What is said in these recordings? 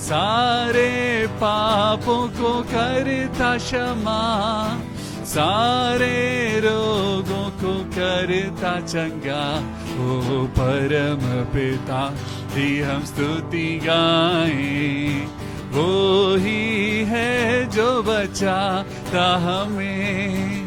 सारे पापों को करता क्षमा, सारे रोगों को करता चंगा। ओ परम पिता की हम स्तुति गाएं, वो ही है जो बचाता हमें।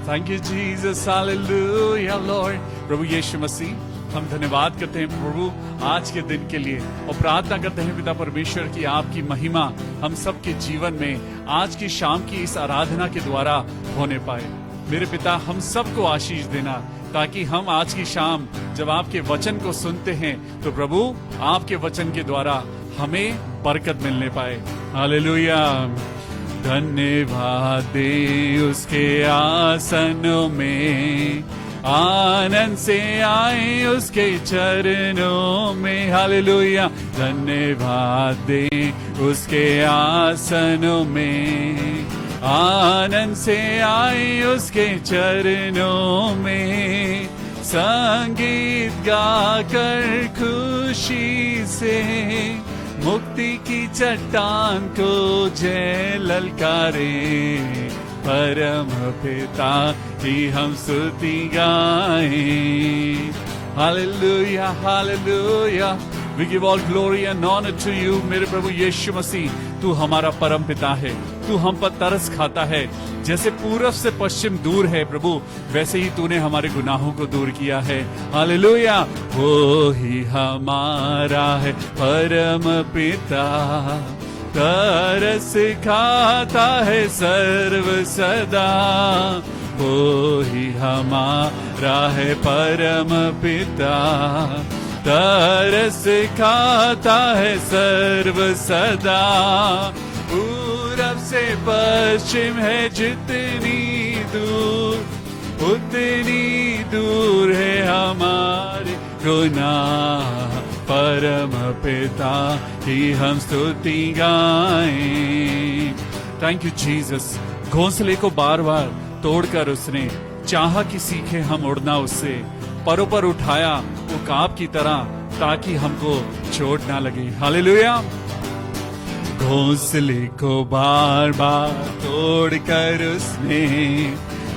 Thank you Jesus, hallelujah Lord. प्रभु यीशु मसीह, हम धन्यवाद करते हैं प्रभु आज के दिन के लिए और प्रार्थना करते हैं पिता परमेश्वर की आपकी महिमा हम सबके जीवन में आज की शाम की इस आराधना के द्वारा होने पाए। मेरे पिता, हम सबको आशीष देना ताकि हम आज की शाम जब आपके वचन को सुनते हैं तो प्रभु आपके वचन के द्वारा हमें बरकत मिलने पाए। हालेलुया। धन्यवाद दे उसके आसनों में, आनंद से आए उसके चरणों में। हालेलुया। धन्यवाद दे उसके आसनों में, आनंद से आए उसके चरणों में। संगीत गाकर खुशी से मुक्ति की चट्टान को जय ललकारे। परम पिता की हम स्तुति गाएं। Hallelujah, hallelujah. We give all glory and honor to you, मेरे प्रभु यीशु मसीह। तू हमारा परम पिता है, तू हम पर तरस खाता है। जैसे पूरब से पश्चिम दूर है प्रभु, वैसे ही तूने हमारे गुनाहों को दूर किया है। हालेलुया। वो ही हमारा है परम पिता, तरस खाता है सर्व सदा। वो ही हमारा है परम पिता, तरस खाता है सर्व सदा। पूरब से पश्चिम है जितनी दूर, उतनी दूर है हमारे गुनाह। परम पिता की हम स्तुति गाएं। Thank you Jesus. घोंसले को बार बार तोड़कर उसने चाहा कि सीखे हम उड़ना उससे, परों पर उठाया वो काब की तरह ताकि हमको चोट ना लगे। हालेलुया। घोंसले को बार बार तोड़कर उसने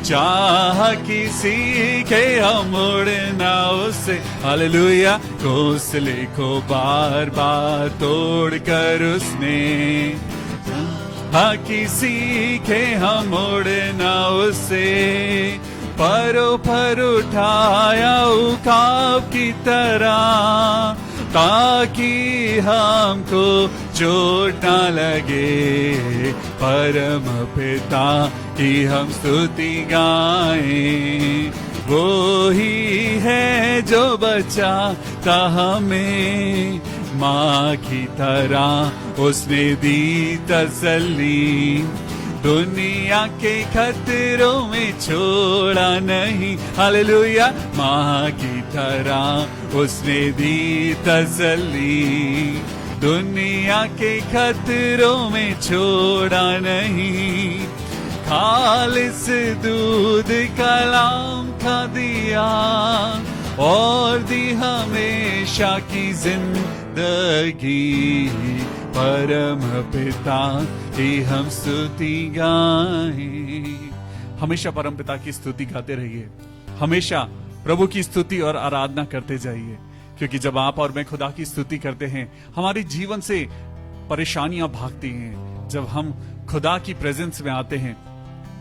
चाहा कि सीखे हम उड़ना उससे। हालेलुया। घोंसले को बार बार तोड़कर उसने चाहा कि सीखे हम उड़ना उससे। परों पर उठाया उकाब की तरह ताकि हमको चोट न लगे। परम पिता की हम स्तुति गाएं, वो ही है जो बचाता हमें। माँ की तरह उसने दी तसल्ली, दुनिया के खतरों में छोड़ा नहीं। हालेलुया। माँ की तरह उसने दी तसल्ली, दुनिया के खतरों में छोड़ा नहीं। खालिस दूध कलाम का दिया और दी हमेशा की जिंदगी। परम पिता की हम स्तुति गाएं। हमेशा परम पिता की स्तुति गाते रहिए, हमेशा प्रभु की स्तुति और आराधना करते जाइए, क्योंकि जब आप और मैं खुदा की स्तुति करते हैं हमारे जीवन से परेशानियां भागती हैं। जब हम खुदा की प्रेजेंस में आते हैं।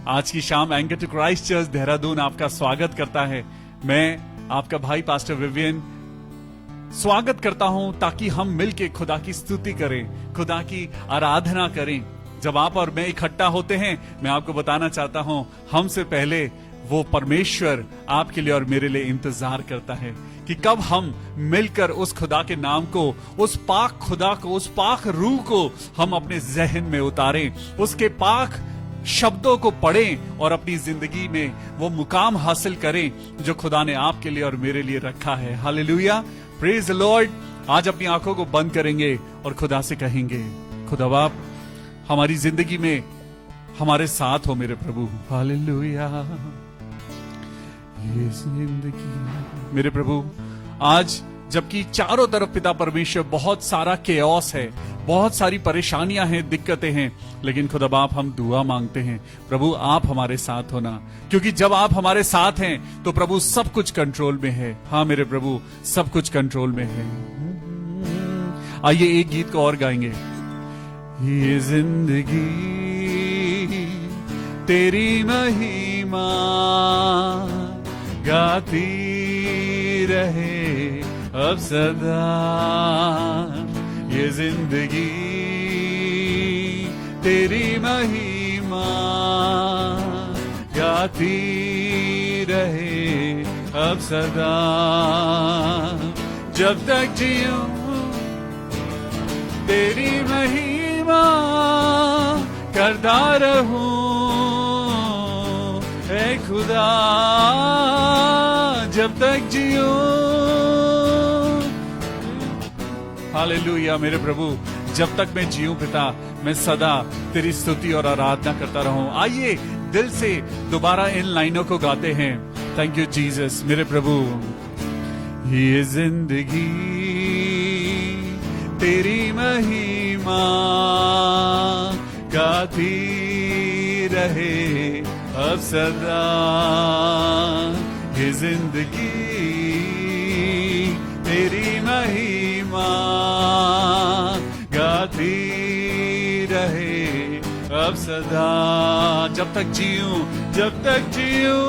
आज की शाम anchor to Christ Church Dehradun आपका स्वागत करता है। मैं आपका भाई पास्टर विवियन स्वागत करता हूं ताकि हम मिलके खुदा की स्तुति करें, खुदा की आराधना करें। जब आप और मैं इकट्ठा होते हैं, मैं आपको बताना चाहता हूं, हमसे पहले वो परमेश्वर आपके लिए और मेरे लिए इंतजार करता है कि कब हम मिलकर उस खुदा के नाम को, उस पाक खुदा को, उस पाक रूह को हम अपने जहन में उतारें, उसके पाक शब्दों को पढ़ें और अपनी जिंदगी में वो मुकाम हासिल करें जो खुदा ने आपके लिए और मेरे लिए रखा है। Hallelujah, praise the Lord. आज अपनी आंखों को बंद करेंगे और खुदा से कहेंगे, खुदा बाप हमारी जिंदगी में हमारे साथ हो मेरे प्रभु। हालेलुया। ये जिंदगी मेरे प्रभु, आज जबकि चारों तरफ पिता परमेश्वर बहुत सारा केओस है, बहुत सारी परेशानियां हैं, दिक्कतें हैं, लेकिन खुदा बाप हम दुआ मांगते हैं, प्रभु आप हमारे साथ होना, क्योंकि जब आप हमारे साथ हैं तो प्रभु सब कुछ कंट्रोल में है। हाँ मेरे प्रभु, सब कुछ कंट्रोल में है। आइए एक गीत को और गाएंगे। ये जिंदगी तेरी महिमा गाती रहे अब सदा, ये जिंदगी तेरी महिमा गाती रहे अब सदा, जब तक जीऊं तेरी महिमा करता रहूं ऐ खुदा, जब तक जीऊं। हालेलुया मेरे प्रभु, जब तक मैं जीऊं पिता, मैं सदा तेरी स्तुति और आराधना करता रहूं। आइए दिल से दोबारा इन लाइनों को गाते हैं। थैंक यू जीसस मेरे प्रभु। ये जिंदगी तेरी महिमा गाती रहे अब सदा, ये जिंदगी तेरी महिमा गाती रहे अब सदा, जब तक जीऊं, जब तक जीऊं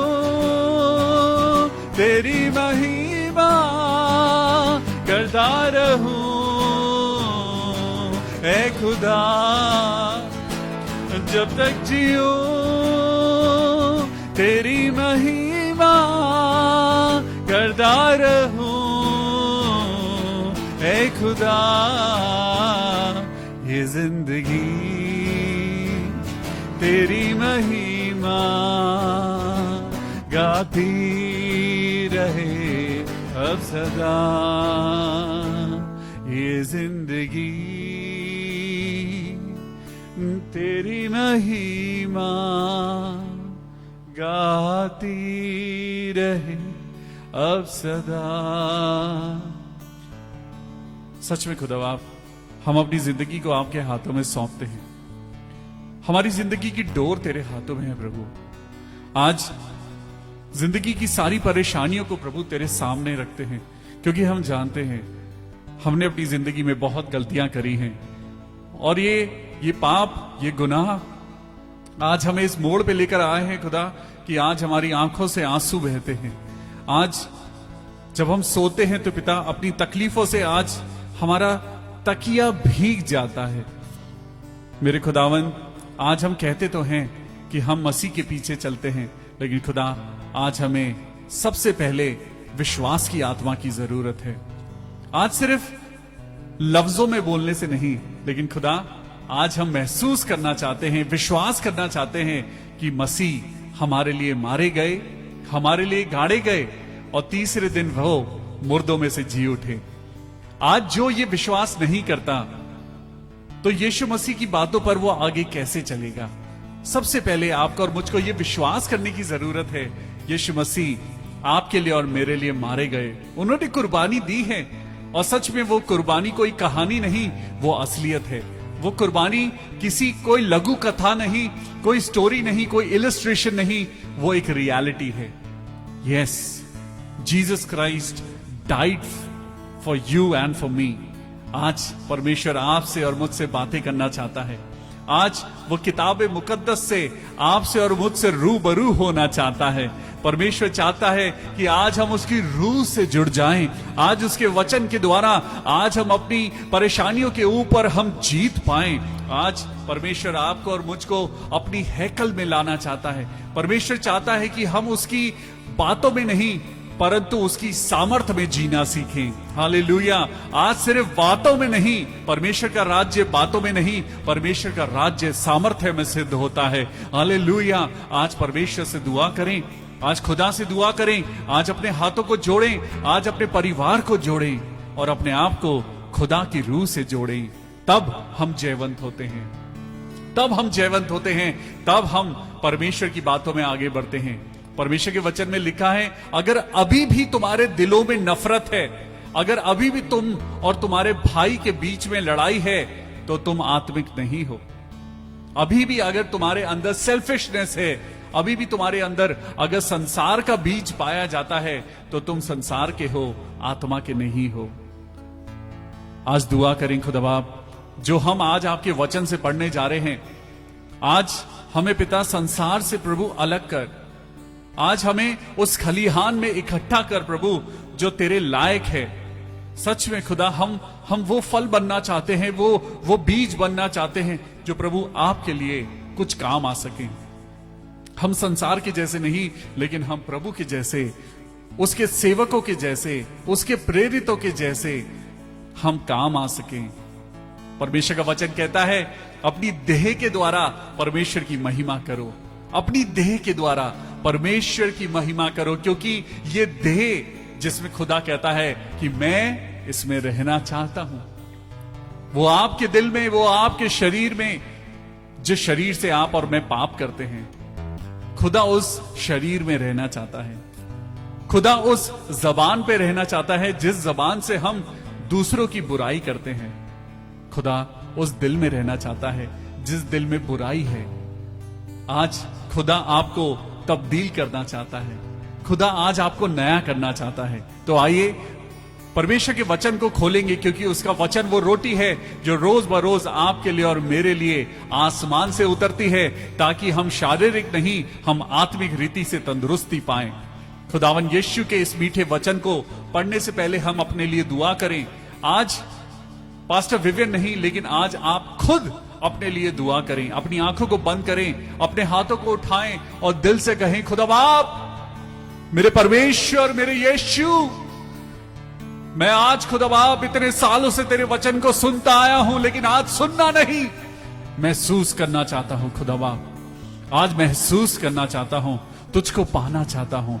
तेरी महिमा करता रहूं ऐ खुदा, जब तक जीऊं तेरी महिमा करता रहूं ऐ खुदा, ये जिंदगी तेरी महिमा गाती रहे अब सदा, ये जिंदगी तेरी महिमा गाती रहे अब सदा। सच में खुदा बाप, हम अपनी जिंदगी को आपके हाथों में सौंपते हैं। हमारी जिंदगी की डोर तेरे हाथों में है प्रभु। आज जिंदगी की सारी परेशानियों को प्रभु तेरे सामने रखते हैं, क्योंकि हम जानते हैं हमने अपनी जिंदगी में बहुत गलतियां करी हैं, और ये पाप, ये गुनाह आज हमें इस मोड़ पे लेकर आए हैं खुदा, कि आज हमारी आंखों से आंसू बहते हैं। आज जब हम सोते हैं तो पिता, अपनी तकलीफों से आज हमारा तकिया भीग जाता है। मेरे खुदावन, आज हम कहते तो हैं कि हम मसीह के पीछे चलते हैं, लेकिन खुदा आज हमें सबसे पहले विश्वास की आत्मा की जरूरत है। आज सिर्फ लफ्जों में बोलने से नहीं, लेकिन खुदा आज हम महसूस करना चाहते हैं, विश्वास करना चाहते हैं कि मसीह हमारे लिए मारे गए, हमारे लिए गाड़े गए, और तीसरे दिन वो मुर्दों में से जी उठे। आज जो ये विश्वास नहीं करता, तो यीशु मसीह की बातों पर वो आगे कैसे चलेगा? सबसे पहले आपको और मुझको ये विश्वास करने की जरूरत है, यीशु मसीह आपके लिए और मेरे लिए मारे गए, उन्होंने कुर्बानी दी है, और सच में वो कुर्बानी कोई कहानी नहीं, वो असलियत है। वो कुर्बानी किसी कोई लघु कथा नहीं, कोई स्टोरी नहीं, कोई इलस्ट्रेशन नहीं, वो एक रियलिटी है। Yes, Jesus Christ died for you and for me. आज परमेश्वर आपसे और मुझसे बातें करना चाहता है। आज वो किताब मुकद्दस से आपसे और मुझसे रूबरू होना चाहता है। परमेश्वर चाहता है कि आज हम उसकी रूह से जुड़ जाएं। आज उसके वचन के द्वारा आज हम अपनी परेशानियों के ऊपर हम जीत पाएं। आज परमेश्वर आपको और मुझको अपनी हैकल में लाना चाहता है। परमेश्वर चाहता है कि हम उसकी बातों में नहीं, परंतु उसकी सामर्थ्य में जीना सीखें। हालेलुया। आज सिर्फ बातों में नहीं, परमेश्वर का राज्य बातों में नहीं, परमेश्वर का राज्य सामर्थ्य में सिद्ध होता है। हालेलुया। आज परमेश्वर से दुआ करें, आज खुदा से दुआ करें, आज अपने हाथों को जोड़ें, आज अपने परिवार को जोड़ें और अपने आप को खुदा की रूह से जोड़ें। तब हम जयवंत होते हैं, तब हम जयवंत होते हैं, तब हम परमेश्वर की बातों में आगे बढ़ते हैं। परमेश्वर के वचन में लिखा है, अगर अभी भी तुम्हारे दिलों में नफरत है, अगर अभी भी तुम और तुम्हारे भाई के बीच में लड़ाई है, तो तुम आत्मिक नहीं हो। अभी भी अगर तुम्हारे अंदर सेल्फिशनेस है, अभी भी तुम्हारे अंदर अगर संसार का बीज पाया जाता है, तो तुम संसार के हो, आत्मा के नहीं हो। आज दुआ करें खुदा बाप, जो हम आज आपके वचन से पढ़ने जा रहे हैं, आज हमें पिता संसार से प्रभु अलग कर, आज हमें उस खलिहान में इकट्ठा कर प्रभु जो तेरे लायक है। सच में खुदा हम वो फल बनना चाहते हैं, वो बीज बनना चाहते हैं जो प्रभु आपके लिए कुछ काम आ सके। हम संसार के जैसे नहीं, लेकिन हम प्रभु के जैसे, उसके सेवकों के जैसे, उसके प्रेरितों के जैसे हम काम आ सकें। परमेश्वर का वचन कहता है, अपनी देह के द्वारा परमेश्वर की महिमा करो, अपनी देह के द्वारा परमेश्वर की महिमा करो, क्योंकि ये देह जिसमें खुदा कहता है कि मैं इसमें रहना चाहता हूं, वो आपके दिल में, वो आपके शरीर में, जिस शरीर से आप और मैं पाप करते हैं, खुदा उस शरीर में रहना चाहता है। खुदा उस जबान पे रहना चाहता है जिस जबान से हम दूसरों की बुराई करते हैं। खुदा उस दिल में रहना चाहता है जिस दिल में बुराई है। आज खुदा आपको तब्दील करना चाहता है, खुदा आज आपको नया करना चाहता है। तो आइए परमेश्वर के वचन को खोलेंगे, क्योंकि उसका वचन वो रोटी है जो रोज बरोज आपके लिए और मेरे लिए आसमान से उतरती है, ताकि हम शारीरिक नहीं, हम आत्मिक रीति से तंदुरुस्ती पाएं। खुदावन यीशु के इस मीठे वचन को पढ़ने से पहले हम अपने लिए दुआ करें। आज पास्टर विवियन नहीं, लेकिन आज आप खुद अपने लिए दुआ करें। अपनी आंखों को बंद करें, अपने हाथों को उठाएं और दिल से कहें, खुदा बाप, मेरे परमेश्वर, मेरे यीशु, मैं आज खुदा बाप इतने सालों से तेरे वचन को सुनता आया हूं, लेकिन आज सुनना नहीं, महसूस करना चाहता हूं। खुदा बाप, आज महसूस करना चाहता हूं, तुझको पाना चाहता हूं,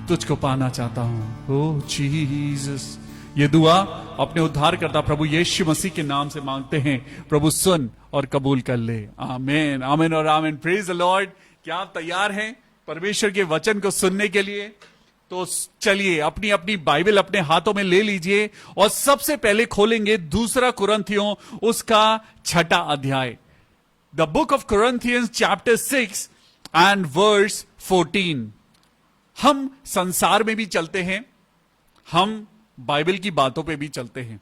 तुझको पाना चाहता हूं। ओ जीसस, ये दुआ अपने उद्धारकर्ता प्रभु यीशु मसीह के नाम से मांगते हैं। प्रभु सुन और कबूल कर ले। आमीन, आमीन और आमीन। Praise the Lord. क्या आप तैयार हैं परमेश्वर के वचन को सुनने के लिए? तो चलिए अपनी अपनी बाइबल अपने हाथों में ले लीजिए और सबसे पहले खोलेंगे दूसरा कुरिन्थियों उसका 6वां अध्याय, the book of Corinthians chapter 6 and verse 14। हम संसार में भी चलते हैं, हम बाइबल की बातों पे भी चलते हैं।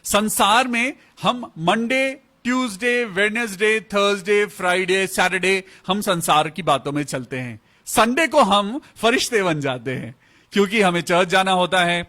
संसार में हम Monday, Tuesday, Wednesday, Thursday, Friday, Saturday हम संसार की बातों में चलते हैं। संडे को हम फरिश्ते बन जाते हैं, क्योंकि हमें चर्च जाना होता है।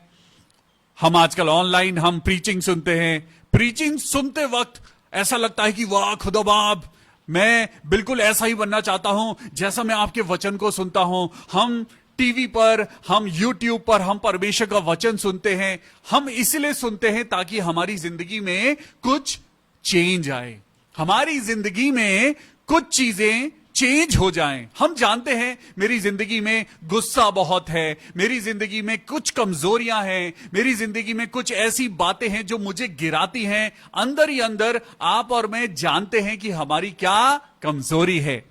हम आजकल ऑनलाइन हम प्रीचिंग सुनते हैं। प्रीचिंग सुनते वक्त ऐसा लगता है कि वाह खुदा बाप, मैं बिल्कुल ऐसा ही बनना चाहता हूं जैसा मैं आपके वचन को सुनता हूं। हम टीवी पर, हम यूट्यूब पर हम परमेश्वर का वचन सुनते हैं। हम इसलिए सुनते हैं ताकि हमारी जिंदगी में कुछ चेंज आए, हमारी जिंदगी में कुछ चीजें चेंज हो जाएं। हम जानते हैं मेरी जिंदगी में गुस्सा बहुत है, मेरी जिंदगी में कुछ कमजोरियां हैं, मेरी जिंदगी में कुछ ऐसी बातें हैं जो मुझे गिराती हैं। अंदर ही अंदर आप और मैं जानते हैं कि हमारी क्या कमजोरी है।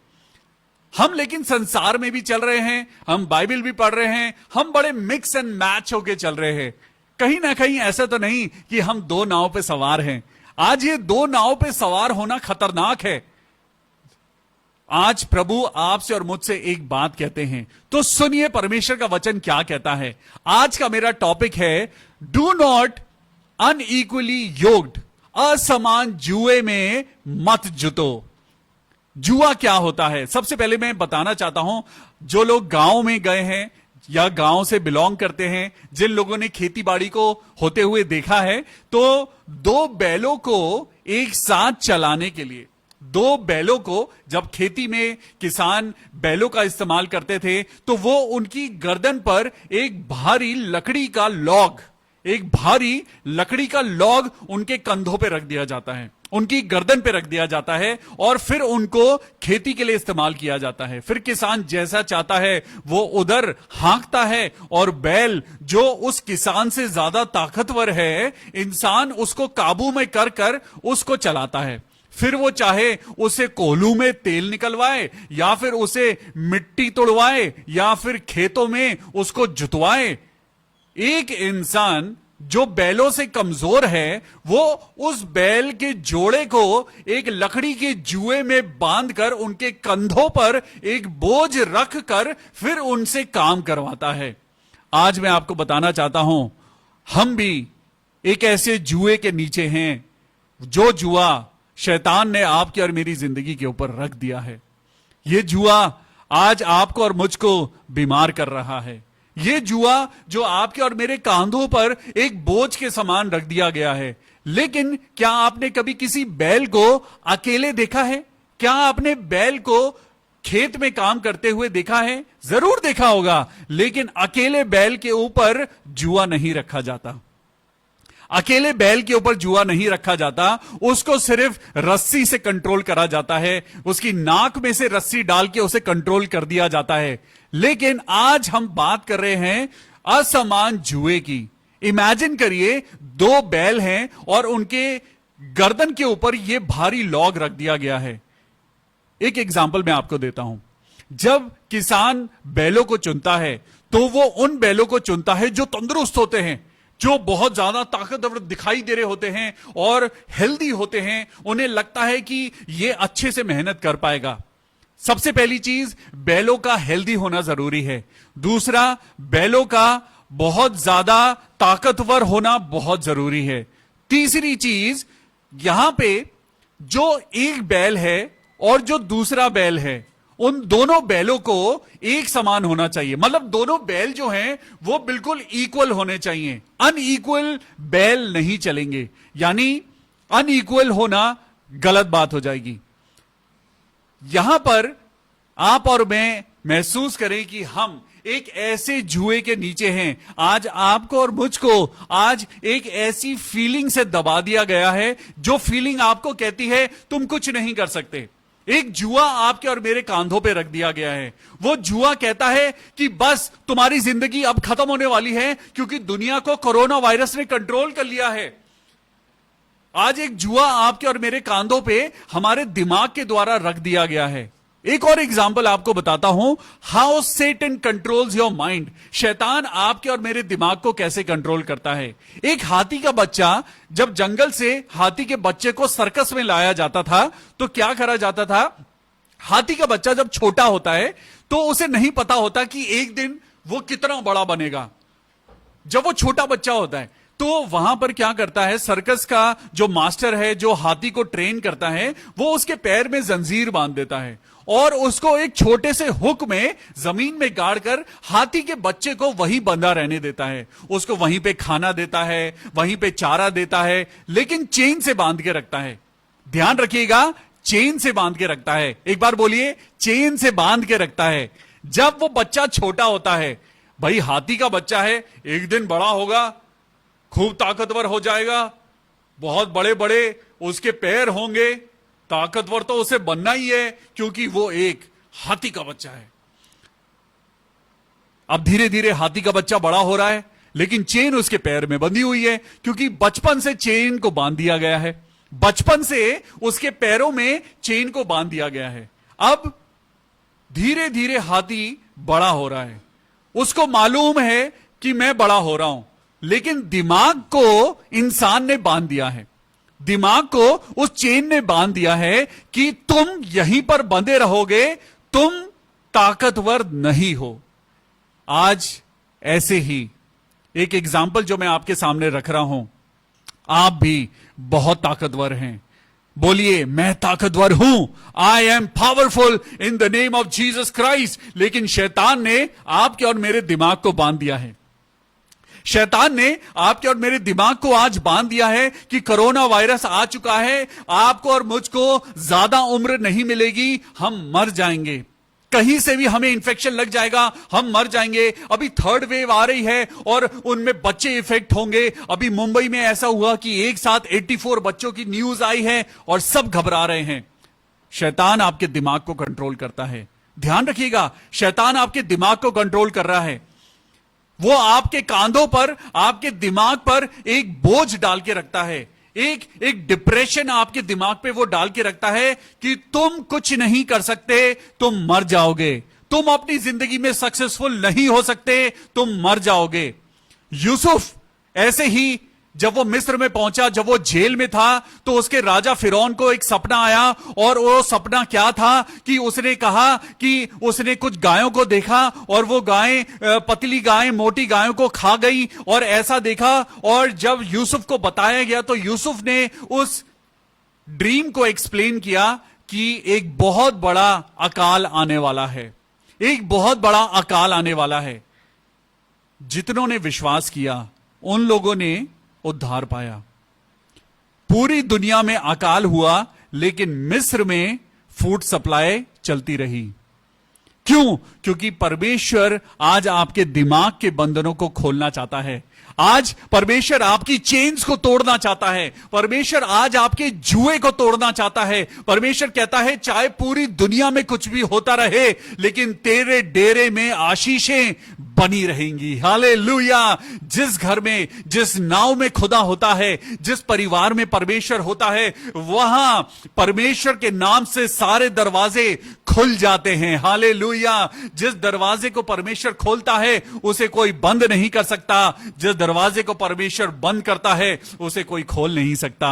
हम लेकिन संसार में भी चल रहे हैं, हम बाइबल भी पढ़ रहे हैं, हम बड़े मिक्स एंड मैच होके चल रहे हैं। कहीं ना कहीं ऐसा तो नहीं कि हम दो नाव पे सवार हैं। आज ये दो नाव पे सवार होना खतरनाक है। आज प्रभु आपसे और मुझसे एक बात कहते हैं, तो सुनिए परमेश्वर का वचन क्या कहता है। आज का मेरा टॉपिक है, डू नॉट अनइक्वली योक्ड, असमान जुए में मत जुतो। जुआ क्या होता है? सबसे पहले मैं बताना चाहता हूं, जो लोग गांव में गए हैं या गांव से बिलोंग करते हैं, जिन लोगों ने खेती बाड़ी को होते हुए देखा है, तो दो बैलों को एक साथ चलाने के लिए, दो बैलों को जब खेती में किसान बैलों का इस्तेमाल करते थे, तो वो उनकी गर्दन पर एक भारी लकड़ी का लॉग, एक भारी लकड़ी का लॉग उनके कंधों पे रख दिया जाता है, उनकी गर्दन पे रख दिया जाता है, और फिर उनको खेती के लिए इस्तेमाल किया जाता है। फिर किसान जैसा चाहता है वो उधर हाँकता है, और बैल जो उस किसान से ज्यादा ताकतवर है, इंसान उसको काबू में कर कर उसको चलाता है। फिर वो चाहे उसे कोल्हू में तेल निकलवाए, या फिर उसे मिट्टी तोड़वाए, या फिर खेतों में उसको जुतवाए। एक इंसान जो बैलों से कमजोर है वो उस बैल के जोड़े को एक लकड़ी के जुए में बांधकर उनके कंधों पर एक बोझ रख कर फिर उनसे काम करवाता है। आज मैं आपको बताना चाहता हूं, हम भी एक ऐसे जुए के नीचे हैं, जो जुआ शैतान ने आपकी और मेरी जिंदगी के ऊपर रख दिया है। यह जुआ आज आपको और मुझको बीमार कर रहा है। यह जुआ जो आपके और मेरे कांधों पर एक बोझ के समान रख दिया गया है। लेकिन क्या आपने कभी किसी बैल को अकेले देखा है? क्या आपने बैल को खेत में काम करते हुए देखा है? जरूर देखा होगा, लेकिन अकेले बैल के ऊपर जुआ नहीं रखा जाता। अकेले बैल के ऊपर जुआ नहीं रखा जाता, उसको सिर्फ रस्सी से कंट्रोल करा जाता है, उसकी नाक में से रस्सी डाल के उसे कंट्रोल कर दिया जाता है। लेकिन आज हम बात कर रहे हैं असमान जुए की। इमेजिन करिए, दो बैल हैं और उनके गर्दन के ऊपर यह भारी लॉग रख दिया गया है। एक एग्जाम्पल मैं आपको देता हूं। जब किसान बैलों को चुनता है तो वो उन बैलों को चुनता है जो तंदुरुस्त होते हैं, जो बहुत ज्यादा ताकतवर दिखाई दे रहे होते हैं और हेल्दी होते हैं। उन्हें लगता है कि ये अच्छे से मेहनत कर पाएगा। सबसे पहली चीज, बैलों का हेल्दी होना जरूरी है। दूसरा, बैलों का बहुत ज्यादा ताकतवर होना बहुत जरूरी है। तीसरी चीज, यहां पे जो एक बैल है और जो दूसरा बैल है, उन दोनों बैलों को एक समान होना चाहिए। मतलब दोनों बैल जो हैं वो बिल्कुल इक्वल होने चाहिए। अनइक्वल बैल नहीं चलेंगे, यानी अनइक्वल होना गलत बात हो जाएगी। यहां पर आप और मैं महसूस करें कि हम एक ऐसे जुए के नीचे हैं। आज आपको और मुझको आज एक ऐसी फीलिंग से दबा दिया गया है, जो फीलिंग आपको कहती है तुम कुछ नहीं कर सकते। एक जुआ आपके और मेरे कांधों पे रख दिया गया है। वो जुआ कहता है कि बस तुम्हारी जिंदगी अब खत्म होने वाली है, क्योंकि दुनिया को कोरोना वायरस ने कंट्रोल कर लिया है। आज एक जुआ आपके और मेरे कांधों पे हमारे दिमाग के द्वारा रख दिया गया है। एक और एग्जाम्पल आपको बताता हूं, how Satan controls your mind. शैतान आपके और मेरे दिमाग को कैसे कंट्रोल करता है। एक हाथी का बच्चा, जब जंगल से हाथी के बच्चे को सर्कस में लाया जाता था तो क्या करा जाता था? हाथी का बच्चा जब छोटा होता है तो उसे नहीं पता होता कि एक दिन वो कितना बड़ा बनेगा। जब वो छोटा बच्चा होता है तो वहां पर क्या करता है, सर्कस का जो मास्टर है, जो हाथी को ट्रेन करता है, वो उसके पैर में जंजीर बांध देता है और उसको एक छोटे से हुक में जमीन में गाड़कर हाथी के बच्चे को वहीं बंधा रहने देता है। उसको वहीं पे खाना देता है, वहीं पे चारा देता है, लेकिन चेन से बांध के रखता है। ध्यान रखिएगा, चेन से बांध के रखता है। एक बार बोलिए, चेन से बांध के रखता है। जब वो बच्चा छोटा होता है, भाई हाथी का बच्चा है, एक दिन बड़ा होगा, खूब ताकतवर हो जाएगा, बहुत बड़े बड़े उसके पैर होंगे, ताकतवर तो उसे बनना ही है, क्योंकि वो एक हाथी का बच्चा है। अब धीरे धीरे हाथी का बच्चा बड़ा हो रहा है, लेकिन चेन उसके पैर में बंधी हुई है, क्योंकि बचपन से चेन को बांध दिया गया है। बचपन से उसके पैरों में चेन को बांध दिया गया है। अब धीरे धीरे हाथी बड़ा हो रहा है, उसको मालूम है कि मैं बड़ा हो रहा हूं, लेकिन दिमाग को इंसान ने बांध दिया है। दिमाग को उस चेन ने बांध दिया है कि तुम यहीं पर बंधे रहोगे, तुम ताकतवर नहीं हो। आज ऐसे ही एक एग्जाम्पल जो मैं आपके सामने रख रहा हूं, आप भी बहुत ताकतवर हैं। बोलिए, मैं ताकतवर हूं, I am powerful in the name of Jesus Christ. लेकिन शैतान ने आपके और मेरे दिमाग को बांध दिया है। शैतान ने आपके और मेरे दिमाग को आज बांध दिया है कि कोरोना वायरस आ चुका है, आपको और मुझको ज्यादा उम्र नहीं मिलेगी, हम मर जाएंगे, कहीं से भी हमें इंफेक्शन लग जाएगा, हम मर जाएंगे। अभी थर्ड वेव आ रही है और उनमें बच्चे इफेक्ट होंगे। अभी मुंबई में ऐसा हुआ कि एक साथ 84 बच्चों की न्यूज आई है और सब घबरा रहे हैं। शैतान आपके दिमाग को कंट्रोल करता है। ध्यान रखिएगा, शैतान आपके दिमाग को कंट्रोल कर रहा है। वो आपके कांधों पर, आपके दिमाग पर एक बोझ डाल के रखता है, एक डिप्रेशन आपके दिमाग पे वो डाल के रखता है कि तुम कुछ नहीं कर सकते, तुम मर जाओगे, तुम अपनी जिंदगी में सक्सेसफुल नहीं हो सकते, तुम मर जाओगे। यूसुफ ऐसे ही जब वो मिस्र में पहुंचा, जब वो जेल में था, तो उसके राजा फिरौन को एक सपना आया, और वो सपना क्या था कि उसने कहा कि उसने कुछ गायों को देखा, और वो गायें, पतली गायें मोटी गायों को खा गई, और ऐसा देखा। और जब यूसुफ को बताया गया तो यूसुफ ने उस ड्रीम को एक्सप्लेन किया कि एक बहुत बड़ा अकाल आने वाला है, एक बहुत बड़ा अकाल आने वाला है। जितनों ने विश्वास किया उन लोगों ने उद्धार पाया। पूरी दुनिया में अकाल हुआ, लेकिन मिस्र में फूड सप्लाई चलती रही। क्यों? क्योंकि परमेश्वर आज आपके दिमाग के बंधनों को खोलना चाहता है। आज परमेश्वर आपकी चेन्स को तोड़ना चाहता है। परमेश्वर आज आपके जुए को तोड़ना चाहता है। परमेश्वर कहता है चाहे पूरी दुनिया में कुछ भी होता रहे, लेकिन तेरे डेरे में आशीषें बनी रहेंगी। हालेलुया। जिस घर में, जिस नाव में खुदा होता है, जिस परिवार में परमेश्वर होता है, वहां परमेश्वर के नाम से सारे दरवाजे खुल जाते हैं। हालेलुया। जिस दरवाजे को परमेश्वर खोलता है उसे कोई बंद नहीं कर सकता। जिस दरवाजे को परमेश्वर बंद करता है उसे कोई खोल नहीं सकता।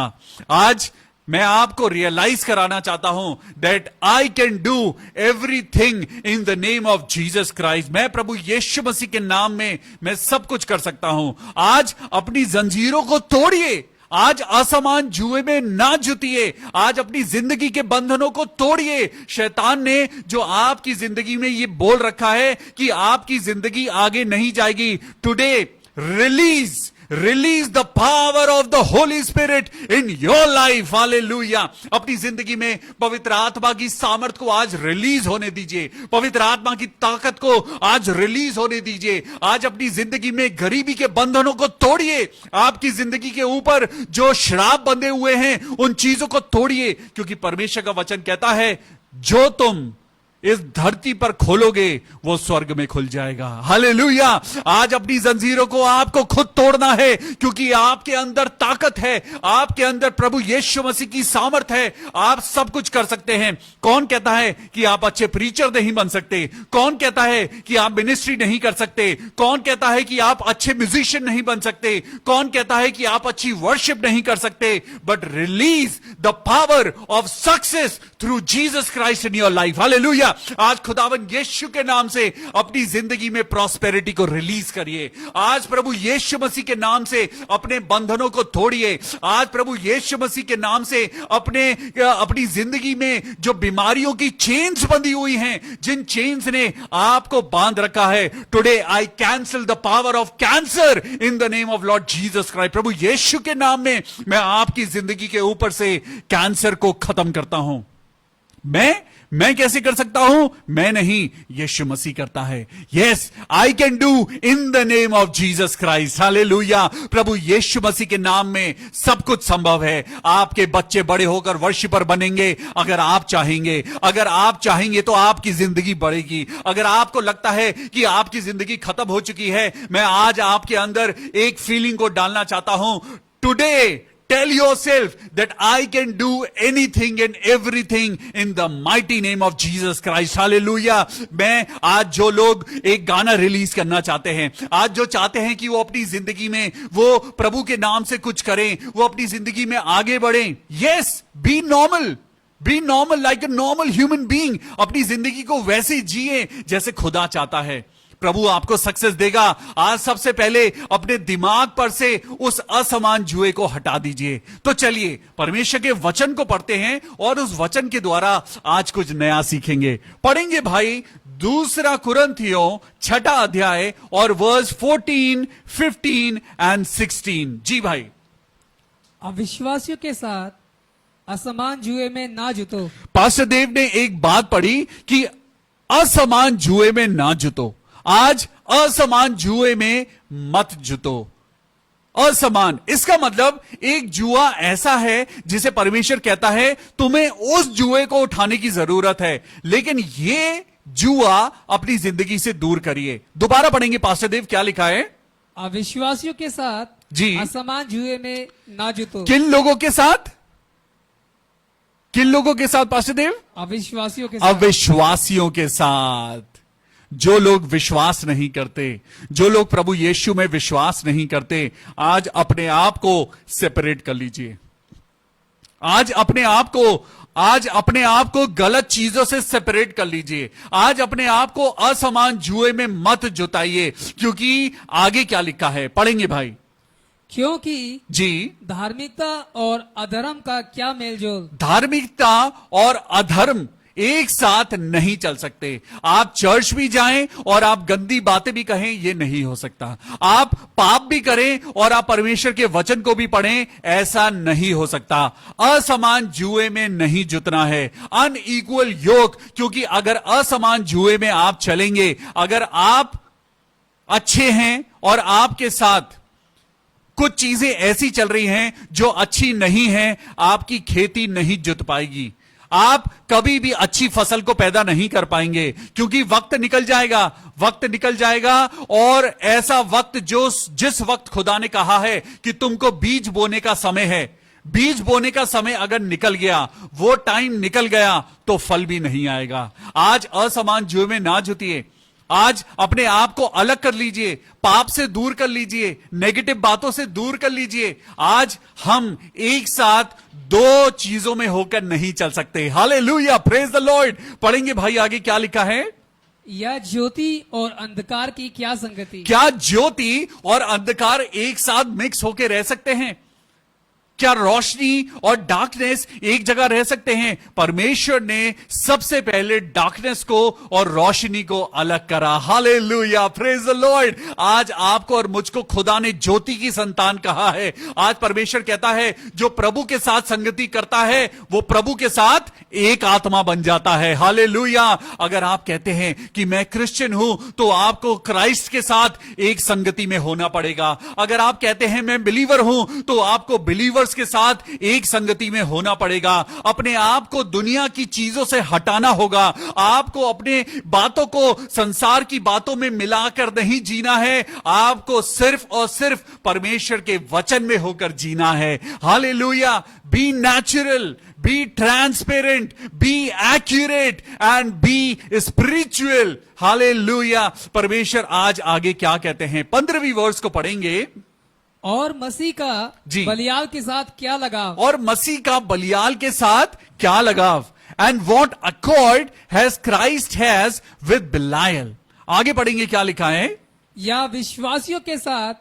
आज मैं आपको रियलाइज कराना चाहता हूं that I can do everything in the name of Jesus Christ. मैं प्रभु यीशु मसीह के नाम में मैं सब कुछ कर सकता हूं। आज अपनी जंजीरों को तोड़िए। आज असमान जुए में ना जुतिए। आज अपनी जिंदगी के बंधनों को तोड़िए। शैतान ने जो आपकी जिंदगी में ये बोल रखा है कि आपकी जिंदगी आगे नहीं जाएगी, today release the power of the Holi spirit in your life. Hallelujah. अपनी जिंदगी में पवित्र आत्मा की सामर्थ को आज रिलीज होने दीजिए। पवित्र आत्मा की ताकत को आज रिलीज होने दीजिए। आज अपनी जिंदगी में गरीबी के बंधनों को तोड़िए। आपकी जिंदगी के ऊपर जो श्राप बंधे हुए हैं उन चीजों को तोड़िए, क्योंकि परमेश्वर का वचन कहता है जो तुम इस धरती पर खोलोगे वो स्वर्ग में खुल जाएगा। हालेलुया। आज अपनी जंजीरों को आपको खुद तोड़ना है, क्योंकि आपके अंदर ताकत है, आपके अंदर प्रभु यीशु मसीह की सामर्थ है। आप सब कुछ कर सकते हैं। कौन कहता है कि आप अच्छे प्रीचर नहीं बन सकते? कौन कहता है कि आप मिनिस्ट्री नहीं कर सकते? कौन कहता है कि आप अच्छे म्यूजिशियन नहीं बन सकते? कौन कहता है कि आप अच्छी वर्शिप नहीं कर सकते? But release the power of success through Jesus Christ in your life. Hallelujah. आज खुदावन यीशु के नाम से अपनी जिंदगी में प्रॉस्पेरिटी को रिलीज करिए। आज प्रभु यीशु मसीह के नाम से अपने बंधनों को तोड़िए। आज प्रभु यीशु मसीह के नाम से अपनी जिंदगी में जो बीमारियों की चेन्स बंधी हुई हैं, जिन चेन्स ने आपको बांध रखा है, today I cancel the power of cancer in the name of Lord Jesus Christ. प्रभु यीशु के नाम में मैं आपकी जिंदगी के ऊपर से कैंसर को खत्म करता हूं। मैं कैसे कर सकता हूं? मैं नहीं, यीशु मसीह करता है। Yes, I can do in the name of Jesus Christ. Hallelujah. प्रभु यीशु मसीह के नाम में सब कुछ संभव है। आपके बच्चे बड़े होकर वर्शिपर बनेंगे अगर आप चाहेंगे। अगर आप चाहेंगे तो आपकी जिंदगी बढ़ेगी। अगर आपको लगता है कि आपकी जिंदगी खत्म हो चुकी है, मैं आज आपके अंदर एक फीलिंग को डालना चाहता हूं। Today tell yourself that I can do anything and everything in the mighty name of Jesus Christ. Hallelujah. मैं आज जो लोग एक गाना रिलीज करना चाहते हैं, आज जो चाहते हैं कि वो अपनी जिंदगी में वो प्रभु के नाम से कुछ करें, वो अपनी जिंदगी में आगे बढ़ें। Yes, be normal like a normal human being. अपनी जिंदगी को वैसे जिए जैसे खुदा चाहता है। प्रभु आपको सक्सेस देगा। आज सबसे पहले अपने दिमाग पर से उस असमान जुए को हटा दीजिए। तो चलिए परमेश्वर के वचन को पढ़ते हैं और उस वचन के द्वारा आज कुछ नया सीखेंगे। पढ़ेंगे भाई 2 कुरिन्थियों 6 अध्याय और वर्स 14, 15 एंड 16। जी भाई। अविश्वासियों के साथ असमान जुए में ना जुतो। पास्टर देव ने एक बात पढ़ी कि असमान जुए में ना जुतो। आज असमान जुए में मत जुतो। असमान, इसका मतलब एक जुआ ऐसा है जिसे परमेश्वर कहता है तुम्हें उस जुए को उठाने की जरूरत है, लेकिन ये जुआ अपनी जिंदगी से दूर करिए। दोबारा पढ़ेंगे पास्टर देव, क्या लिखा है? अविश्वासियों के साथ जी असमान जुए में ना जुतो। किन लोगों के साथ? किन लोगों के साथ पास्टर देव? अविश्वासियों के साथ। अविश्वासियों के साथ। जो लोग विश्वास नहीं करते, जो लोग प्रभु यीशु में विश्वास नहीं करते, आज अपने आप को सेपरेट कर लीजिए। आज अपने आप को गलत चीजों से सेपरेट कर लीजिए। आज अपने आप को असमान जुए में मत जुताइए, क्योंकि आगे क्या लिखा है, पढ़ेंगे भाई। क्योंकि जी, धार्मिकता और अधर्म का क्या मेलजोल। धार्मिकता और अधर्म एक साथ नहीं चल सकते। आप चर्च भी जाएं और आप गंदी बातें भी कहें, ये नहीं हो सकता। आप पाप भी करें और आप परमेश्वर के वचन को भी पढ़ें, ऐसा नहीं हो सकता। असमान जुए में नहीं जुतना है, अनइक्वल योक। क्योंकि अगर असमान जुए में आप चलेंगे, अगर आप अच्छे हैं और आपके साथ कुछ चीजें ऐसी चल रही हैं जो अच्छी नहीं हैं, आपकी खेती नहीं जुत पाएगी। आप कभी भी अच्छी फसल को पैदा नहीं कर पाएंगे, क्योंकि वक्त निकल जाएगा। और ऐसा वक्त जिस वक्त खुदा ने कहा है कि तुमको बीज बोने का समय है, बीज बोने का समय अगर निकल गया, वो टाइम निकल गया, तो फल भी नहीं आएगा। आज असमान जुए में ना जुतिए। आज अपने आप को अलग कर लीजिए, पाप से दूर कर लीजिए, नेगेटिव बातों से दूर कर लीजिए। आज हम एक साथ दो चीजों में होकर नहीं चल सकते। Hallelujah, praise the Lord. पढ़ेंगे भाई आगे क्या लिखा है। या ज्योति और अंधकार की क्या संगति। क्या ज्योति और अंधकार एक साथ मिक्स होकर रह सकते हैं? क्या रोशनी और डार्कनेस एक जगह रह सकते हैं? परमेश्वर ने सबसे पहले डार्कनेस को और रोशनी को अलग करा। Hallelujah, praise the Lord. आज आपको और मुझको खुदा ने ज्योति की संतान कहा है। आज परमेश्वर कहता है जो प्रभु के साथ संगति करता है वो प्रभु के साथ एक आत्मा बन जाता है। हालेलुया। अगर आप कहते हैं कि मैं क्रिश्चियन हूं, तो आपको क्राइस्ट के साथ एक संगति में होना पड़ेगा। अगर आप कहते हैं मैं बिलीवर हूं, तो आपको बिलीवर के साथ एक संगति में होना पड़ेगा। अपने आप को दुनिया की चीजों से हटाना होगा। आपको अपने बातों को संसार की बातों में मिलाकर नहीं जीना है। आपको सिर्फ और सिर्फ परमेश्वर के वचन में होकर जीना है। Hallelujah. Be natural, be transparent, be accurate and be spiritual. Hallelujah. परमेश्वर आज आगे क्या कहते हैं, 15वीं वर्स को पढ़ेंगे। और मसीह का बलियाल के साथ क्या लगाव। और मसीह का बलियाल के साथ क्या लगाव। And what accord has Christ has with Belial. आगे पढ़ेंगे क्या लिखा है। या विश्वासियों के साथ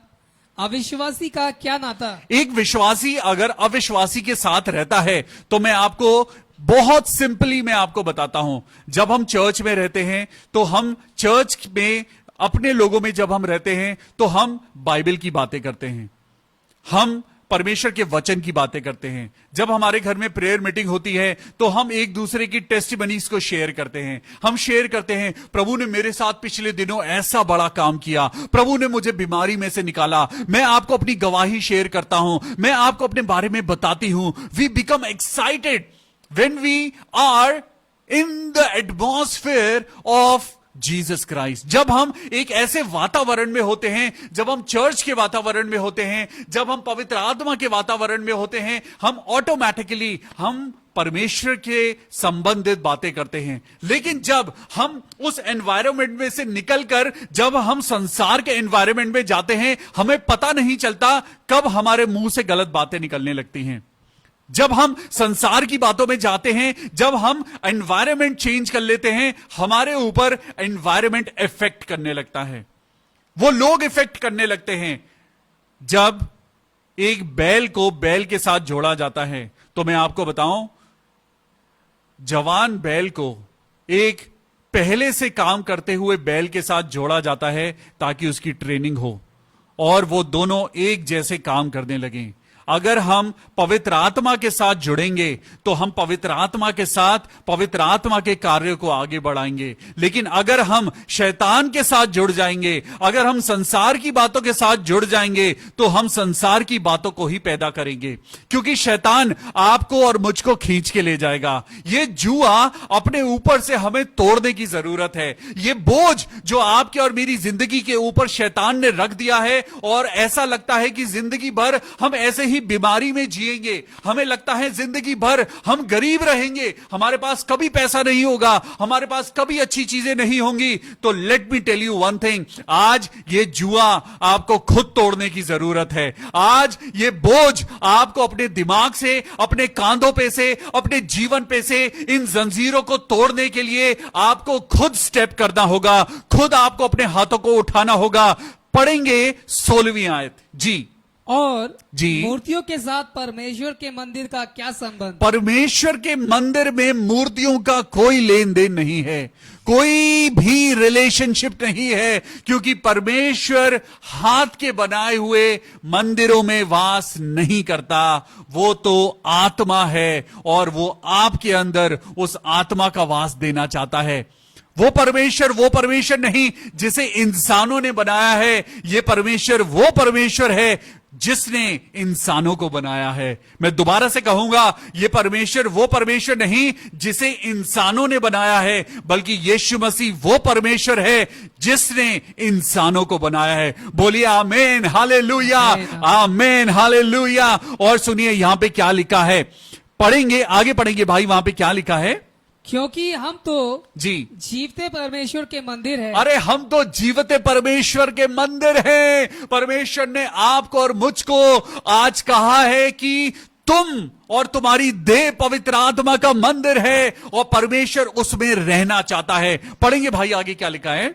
अविश्वासी का क्या नाता। एक विश्वासी अगर अविश्वासी के साथ रहता है, तो मैं आपको बहुत सिंपली मैं आपको बताता हूं। जब हम चर्च में रहते हैं, तो हम चर्च में अपने लोगों में जब हम रहते हैं, तो हम बाइबल की बातें करते हैं, हम परमेश्वर के वचन की बातें करते हैं। जब हमारे घर में प्रेयर मीटिंग होती है, तो हम एक दूसरे की टेस्टिमनीज को शेयर करते हैं। हम शेयर करते हैं, प्रभु ने मेरे साथ पिछले दिनों ऐसा बड़ा काम किया, प्रभु ने मुझे बीमारी में से निकाला। मैं आपको अपनी गवाही शेयर करता हूं, मैं आपको अपने बारे में बताती हूं। We become excited when we are in the atmosphere of Jesus Christ. जब हम एक ऐसे वातावरण में होते हैं, जब हम चर्च के वातावरण में होते हैं, जब हम पवित्र आत्मा के वातावरण में होते हैं, हम ऑटोमेटिकली हम परमेश्वर के संबंधित बातें करते हैं। लेकिन जब हम उस एनवायरनमेंट में से निकलकर जब हम संसार के एनवायरनमेंट में जाते हैं, हमें पता नहीं चलता कब हमारे मुंह से गलत बातें निकलने लगती हैं। जब हम संसार की बातों में जाते हैं, जब हम एनवायरनमेंट चेंज कर लेते हैं, हमारे ऊपर एनवायरनमेंट इफेक्ट करने लगता है, वो लोग इफेक्ट करने लगते हैं। जब एक बैल को बैल के साथ जोड़ा जाता है, तो मैं आपको बताऊं, जवान बैल को एक पहले से काम करते हुए बैल के साथ जोड़ा जाता है ताकि उसकी ट्रेनिंग हो और वो दोनों एक जैसे काम करने लगें। अगर हम पवित्र आत्मा के साथ जुड़ेंगे, तो हम पवित्र आत्मा के साथ पवित्र आत्मा के कार्यों को आगे बढ़ाएंगे। लेकिन अगर हम शैतान के साथ जुड़ जाएंगे, अगर हम संसार की बातों के साथ जुड़ जाएंगे, तो हम संसार की बातों को ही पैदा करेंगे, क्योंकि शैतान आपको और मुझको खींच के ले जाएगा। ये जुआ अपने ऊपर से हमें तोड़ने की जरूरत है। ये बोझ जो आपके और मेरी जिंदगी के ऊपर शैतान ने रख दिया है, और ऐसा लगता है कि जिंदगी भर हम ऐसे ही ही बीमारी में जिएंगे, हमें लगता है जिंदगी भर हम गरीब रहेंगे, हमारे पास कभी पैसा नहीं होगा, हमारे पास कभी अच्छी चीजें नहीं होंगी, तो let me tell you one thing, आज ये जुआ आपको खुद तोड़ने की जरूरत है। आज ये बोझ आपको अपने दिमाग से, अपने कांधों पे से, अपने जीवन पे से इन जंजीरों को तोड़ने के लिए आपको खुद स्टेप करना होगा, खुद आपको अपने हाथों को उठाना होगा। पढ़ेंगे 16वीं आयत जी। और जी। मूर्तियों के साथ परमेश्वर के मंदिर का क्या संबंध? परमेश्वर के मंदिर में मूर्तियों का कोई लेन देन नहीं है, कोई भी रिलेशनशिप नहीं है, क्योंकि परमेश्वर हाथ के बनाए हुए मंदिरों में वास नहीं करता। वो तो आत्मा है और वो आपके अंदर उस आत्मा का वास देना चाहता है। वो परमेश्वर नहीं जिसे इंसानों ने बनाया है, ये परमेश्वर वो परमेश्वर है जिसने इंसानों को बनाया है। मैं दोबारा से कहूंगा, ये परमेश्वर वो परमेश्वर नहीं जिसे इंसानों ने बनाया है, बल्कि यीशु मसीह वो परमेश्वर है जिसने इंसानों को बनाया है। बोलिए आमीन, हालेलुया, आमीन, हालेलुया। और सुनिए यहां पे क्या लिखा है, पढ़ेंगे, आगे पढ़ेंगे भाई, वहां पे क्या लिखा है। क्योंकि हम तो जी जीवते परमेश्वर के मंदिर है। अरे हम तो जीवते परमेश्वर के मंदिर हैं। परमेश्वर ने आपको और मुझको आज कहा है कि तुम और तुम्हारी देह पवित्र आत्मा का मंदिर है और परमेश्वर उसमें रहना चाहता है। पढ़ेंगे भाई आगे क्या लिखा है।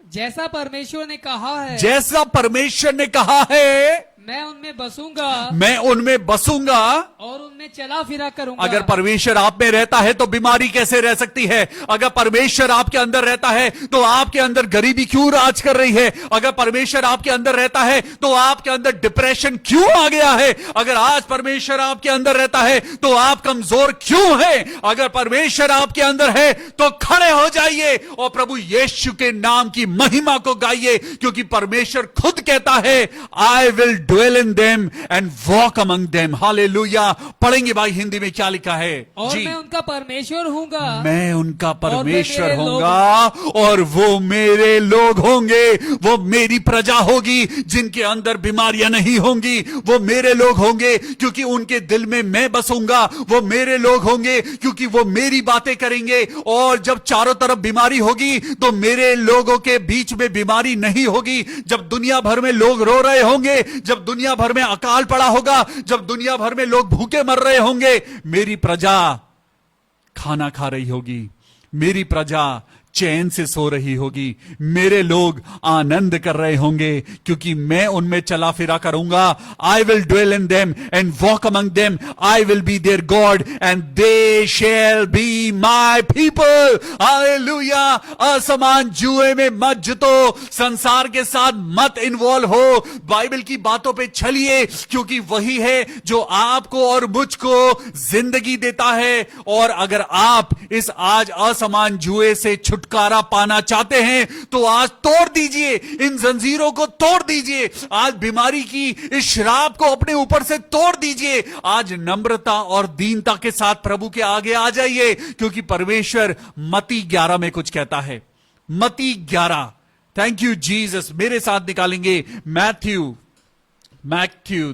जैसा परमेश्वर ने कहा है, जैसा परमेश्वर ने कहा है, मैं उनमें बसूंगा, मैं उनमें बसूंगा और उनमें चला फिरा करूंगा। अगर परमेश्वर आप में रहता है तो बीमारी कैसे रह सकती है? अगर परमेश्वर आपके अंदर रहता है तो आपके अंदर गरीबी क्यों राज कर रही है? अगर परमेश्वर आपके अंदर रहता है तो आपके अंदर डिप्रेशन क्यों आ गया है? अगर आज परमेश्वर आपके अंदर रहता है तो आप कमजोर क्यों हैं? अगर परमेश्वर आपके अंदर है तो खड़े हो जाइए और प्रभु यीशु के नाम की महिमा को गाइए, क्योंकि परमेश्वर खुद कहता है I will dwell in them and walk among them. Hallelujah. पढ़ेंगे भाई हिंदी में क्या लिखा है। और जी। मैं उनका परमेश्वर हूंगा, मैं उनका परमेश्वर मेरे होऊंगा और वो मेरे लोग होंगे। वो मेरी प्रजा होगी जिनके अंदर बीमारियां नहीं होंगी। वो मेरे लोग होंगे क्योंकि उनके दिल में मैं बसूंगा। वो मेरे लोग होंगे क्योंकि वो मेरी बातें करेंगे। और जब चारों तरफ बीमारी होगी तो मेरे लोगों के बीच में बीमारी नहीं होगी। जब दुनिया भर में लोग रो रहे होंगे, जब दुनिया भर में अकाल पड़ा होगा, जब दुनिया भर में लोग भूखे मर रहे होंगे, मेरी प्रजा खाना खा रही होगी, मेरी प्रजा चैन से सो रही होगी, मेरे लोग आनंद कर रहे होंगे, क्योंकि मैं उनमें चला फिरा करूंगा। I will dwell in them and walk among them, I will be there God and they shall be my people. Hallelujah. असमान जुए में मत जुतो, संसार के साथ मत इन्वॉल्व हो, बाइबल की बातों पे चलिए, क्योंकि वही है जो आपको और मुझको जिंदगी देता है। और अगर आप इस आज असमान जुए से छुटकारा पाना चाहते हैं तो आज तोड़ दीजिए, इन जंजीरों को तोड़ दीजिए। आज बीमारी की इस श्राप को अपने ऊपर से तोड़ दीजिए। आज नम्रता और दीनता के साथ प्रभु के आगे आ जाइए, क्योंकि परमेश्वर मत्ती 11 में कुछ कहता है। मत्ती 11, थैंक यू जीसस। मेरे साथ निकालेंगे Matthew,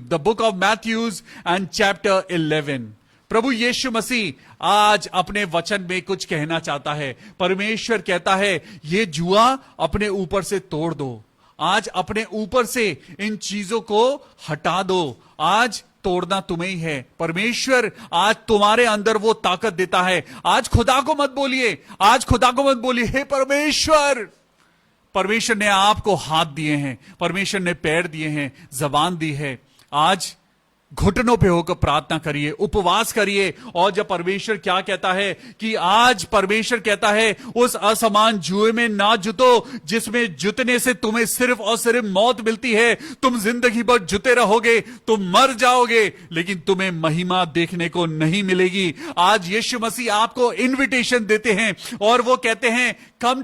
the book of Matthews and chapter 11। प्रभु यीशु मसीह आज अपने वचन में कुछ कहना चाहता है। परमेश्वर कहता है ये जुआ अपने ऊपर से तोड़ दो, आज अपने ऊपर से इन चीजों को हटा दो। आज तोड़ना तुम्हें ही है। परमेश्वर आज तुम्हारे अंदर वो ताकत देता है। आज खुदा को मत बोलिए, आज खुदा को मत बोलिए हे परमेश्वर। परमेश्वर ने आपको हाथ दिए हैं, परमेश्वर ने पैर दिए हैं, जबान दी है। आज घुटनों पे होकर प्रार्थना करिए, उपवास करिए। और जब परमेश्वर क्या कहता है कि आज परमेश्वर कहता है उस असमान जुए में ना जुतो जिसमें जुतने से तुम्हें सिर्फ और सिर्फ मौत मिलती है। तुम जिंदगी भर जुते रहोगे, तुम मर जाओगे, लेकिन तुम्हें महिमा देखने को नहीं मिलेगी। आज यीशु मसीह आपको इन्विटेशन देते हैं और वो कहते हैं come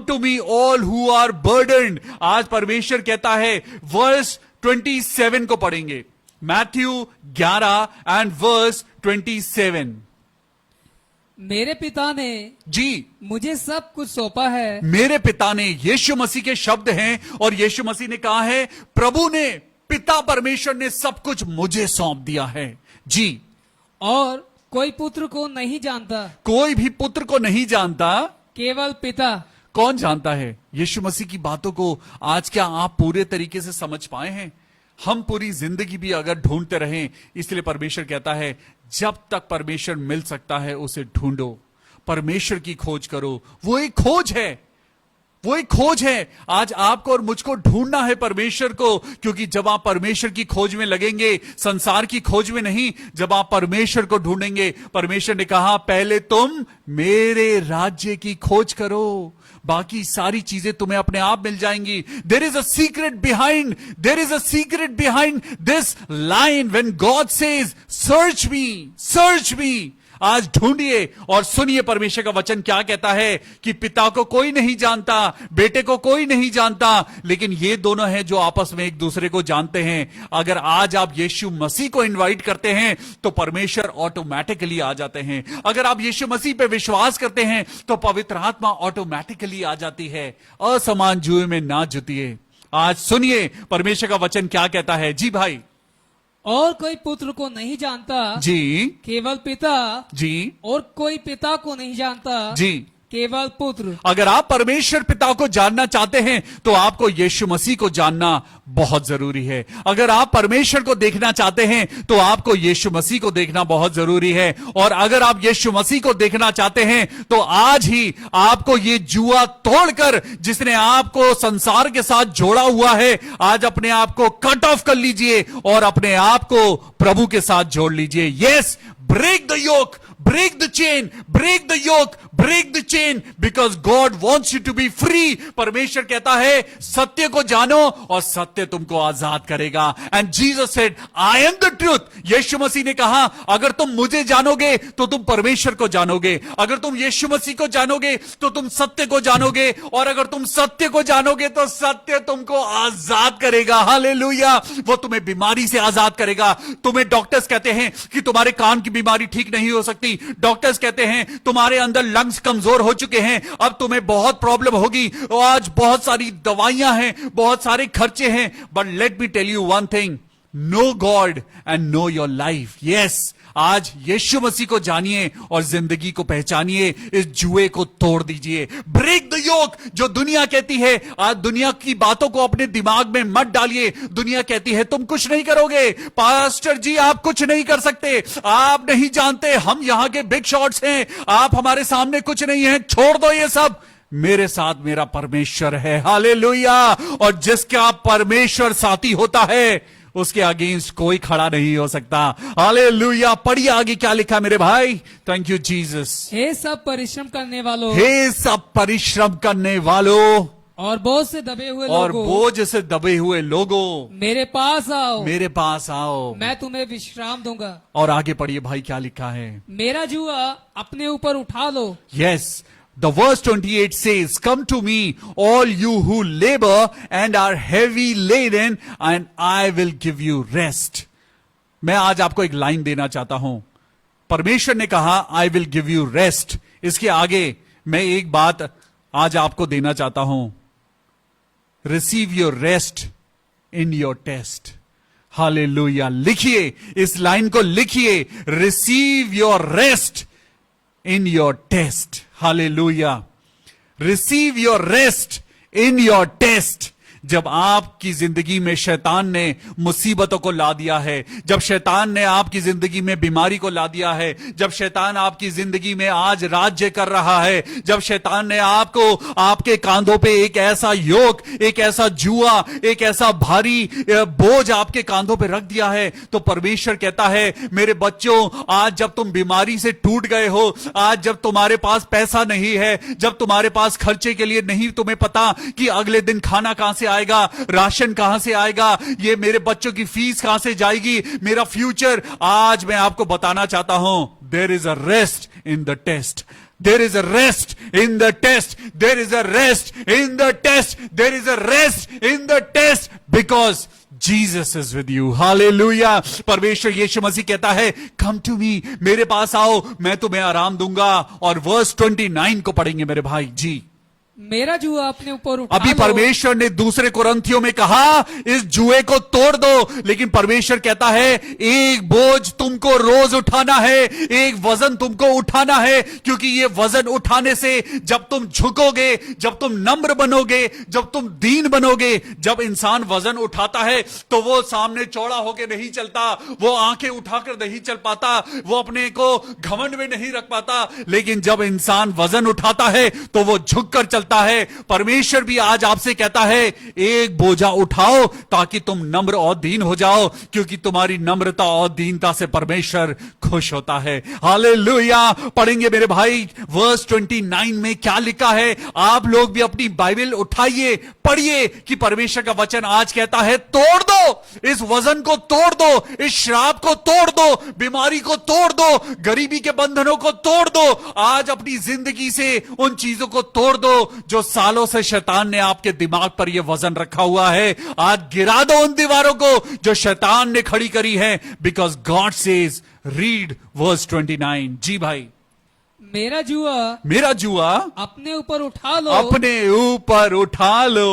to me all who are burdened. आज परमेश्वर कहता है, वर्स 27 को पढ़ेंगे, मैथ्यू 11 एंड वर्स 27। मेरे पिता ने जी मुझे सब कुछ सौंपा है। मेरे पिता ने, यीशु मसीह के शब्द हैं और यीशु मसीह ने कहा है, प्रभु ने पिता परमेश्वर ने सब कुछ मुझे सौंप दिया है। जी, और कोई पुत्र को नहीं जानता, कोई भी पुत्र को नहीं जानता, केवल पिता। कौन जानता है? यीशु मसीह की बातों को आज क्या आप पूरे तरीके से समझ पाए हैं? हम पूरी जिंदगी भी अगर ढूंढते रहें, इसलिए परमेश्वर कहता है जब तक परमेश्वर मिल सकता है उसे ढूंढो, परमेश्वर की खोज करो। वो एक खोज है, वो एक खोज है। आज आपको और मुझको ढूंढना है परमेश्वर को, क्योंकि जब आप परमेश्वर की खोज में लगेंगे, संसार की खोज में नहीं, जब आप परमेश्वर को ढूंढेंगे, परमेश्वर ने कहा पहले तुम मेरे राज्य की खोज करो, बाकी सारी चीजें तुम्हें अपने आप मिल जाएंगी। There is a secret behind, there is a secret behind this line when God says search me. आज ढूंढिए और सुनिए परमेश्वर का वचन क्या कहता है कि पिता को कोई नहीं जानता, बेटे को कोई नहीं जानता, लेकिन ये दोनों हैं जो आपस में एक दूसरे को जानते हैं। अगर आज आप यीशु मसीह को इनवाइट करते हैं तो परमेश्वर ऑटोमेटिकली आ जाते हैं। अगर आप यीशु मसीह पे विश्वास करते हैं तो पवित्र आत्मा ऑटोमेटिकली आ जाती है। असमान जुए में ना जुतिए। आज सुनिए परमेश्वर का वचन क्या कहता है। जी भाई। और कोई पुत्र को नहीं जानता, जी, केवल पिता। जी, और कोई पिता को नहीं जानता, जी, केवल पुत्र। अगर आप परमेश्वर पिता को जानना चाहते हैं तो आपको यीशु मसीह को जानना बहुत जरूरी है। अगर आप परमेश्वर को देखना चाहते हैं तो आपको यीशु मसीह को देखना बहुत जरूरी है। और अगर आप यीशु मसीह को देखना चाहते हैं तो आज ही आपको ये जुआ तोड़कर, जिसने आपको संसार के साथ जोड़ा हुआ है, आज अपने आप को कट ऑफ कर लीजिए और अपने आप को प्रभु के साथ जोड़ लीजिए। Yes, break the yoke, break the chain, break the yoke, break the chain, because God wants you to be free. परमेश्वर कहता है सत्य को जानो और सत्य तुमको आजाद करेगा। And Jesus said, I am the truth. यीशु मसीह ने कहा अगर तुम मुझे जानोगे तो तुम परमेश्वर को जानोगे, अगर तुम यीशु मसीह को जानोगे तो तुम सत्य को जानोगे, और अगर तुम सत्य को जानोगे तो सत्य तुमको आजाद करेगा। हालेलुया। वो तुम्हें बीमारी से आजाद करेगा। तुम्हें डॉक्टर्स कहते हैं कि तुम्हारे कान की बीमारी ठीक नहीं हो सकती, डॉक्टर्स कहते हैं तुम्हारे अंदर लंग्स कमजोर हो चुके हैं, अब तुम्हें बहुत प्रॉब्लम होगी, आज बहुत सारी दवाइयां हैं, बहुत सारे खर्चे हैं। But let me tell you one thing, know God and know your life. Yes, आज यीशु मसीह को जानिए और जिंदगी को पहचानिए। इस जुए को तोड़ दीजिए। ब्रेक द योक। जो दुनिया कहती है, आज दुनिया की बातों को अपने दिमाग में मत डालिए। दुनिया कहती है तुम कुछ नहीं करोगे, पास्टर जी आप कुछ नहीं कर सकते, आप नहीं जानते, हम यहां के बिग शॉट्स हैं, आप हमारे सामने कुछ नहीं है, छोड़ दो ये सब, मेरे साथ मेरा परमेश्वर है। हालेलुया। और जिसका परमेश्वर साथी होता है उसके अगेंस्ट कोई खड़ा नहीं हो सकता। हालेलुया। पढ़िए आगे क्या लिखा मेरे भाई। Thank you Jesus. हे सब परिश्रम करने वालों, हे सब परिश्रम करने वालों और बोझ से दबे हुए और लोगों, बोझ से दबे हुए लोगों, मेरे पास आओ, मेरे पास आओ, मैं तुम्हें विश्राम दूंगा। और आगे पढ़िए भाई क्या लिखा है। मेरा जुआ अपने ऊपर उठा लो। Yes, the verse 28 says, come to me all you who labor and are heavy laden and I will give you rest. मैं आज आपको एक लाइन देना चाहता हूं। परमेश्वर ने कहा I will give you rest। इसके आगे मैं एक बात आज आपको देना चाहता हूं। Receive your rest in your test। Hallelujah. लिखिए, इस लाइन को लिखिए, Receive your rest in your test। Hallelujah. Receive your rest in your test। जब आपकी जिंदगी में शैतान ने मुसीबतों को ला दिया है, जब शैतान ने आपकी जिंदगी में बीमारी को ला दिया है, जब शैतान आपकी जिंदगी में आज राज्य कर रहा है, जब शैतान ने आपको आपके कांधों पे एक ऐसा योग, एक ऐसा जुआ, एक ऐसा भारी बोझ आपके कांधों पे रख दिया है, तो परमेश्वर कहता है मेरे बच्चों, आज जब तुम बीमारी से टूट गए हो, आज जब तुम्हारे पास पैसा नहीं है, जब तुम्हारे पास खर्चे के लिए नहीं तुम्हें पता कि अगले दिन खाना कहां से आएगा, राशन कहां से आएगा, ये मेरे बच्चों की फीस कहां से जाएगी, मेरा फ्यूचर, आज मैं आपको बताना चाहता हूं, there is a rest in the test. There is a rest in the test. There is a rest in the test. There is a rest in the test because Jesus is with you. Hallelujah. परमेश्वर यीशु मसीह कहता है come to me, मेरे पास आओ, मैं तुम्हें आराम दूंगा। और वर्स 29 को पढ़ेंगे मेरे भाई जी। मेरा जुआ अपने ऊपर उठा अभी लो। परमेश्वर ने दूसरे कुरिन्थियों में कहा इस जुए को तोड़ दो, लेकिन परमेश्वर कहता है एक बोझ तुमको रोज उठाना है, एक वजन तुमको उठाना है, क्योंकि ये वजन उठाने से जब तुम झुकोगे, जब तुम नम्र बनोगे, जब तुम दीन बनोगे, जब इंसान वजन उठाता है तो वो सामने चौड़ा होकर नहीं चलता, वो आंखें उठाकर नहीं चल पाता, वो अपने को घमंड में नहीं रख पाता, लेकिन जब इंसान वजन उठाता है तो वो झुककर चलता है। परमेश्वर भी आज आपसे कहता है एक बोझा उठाओ ताकि तुम नम्र और दीन हो जाओ, क्योंकि तुम्हारी नम्रता और दीनता से परमेश्वर खुश होता है। हालेलुया। पढ़ेंगे मेरे भाई वर्स 29 में क्या लिखा है। आप लोग भी अपनी बाइबल उठाइए, पढ़िए कि परमेश्वर का वचन आज कहता है तोड़ दो, इस वजन को तोड़ दो, इस श्राप को तोड़ दो, बीमारी को तोड़ दो, गरीबी के बंधनों को तोड़ दो। आज अपनी जिंदगी से उन चीजों को तोड़ दो जो सालों से शैतान ने आपके दिमाग पर यह वजन रखा हुआ है। आज गिरा दो उन दीवारों को जो शैतान ने खड़ी करी है, because God says read verse 29। जी भाई, मेरा जुआ अपने ऊपर उठा लो, अपने ऊपर उठा लो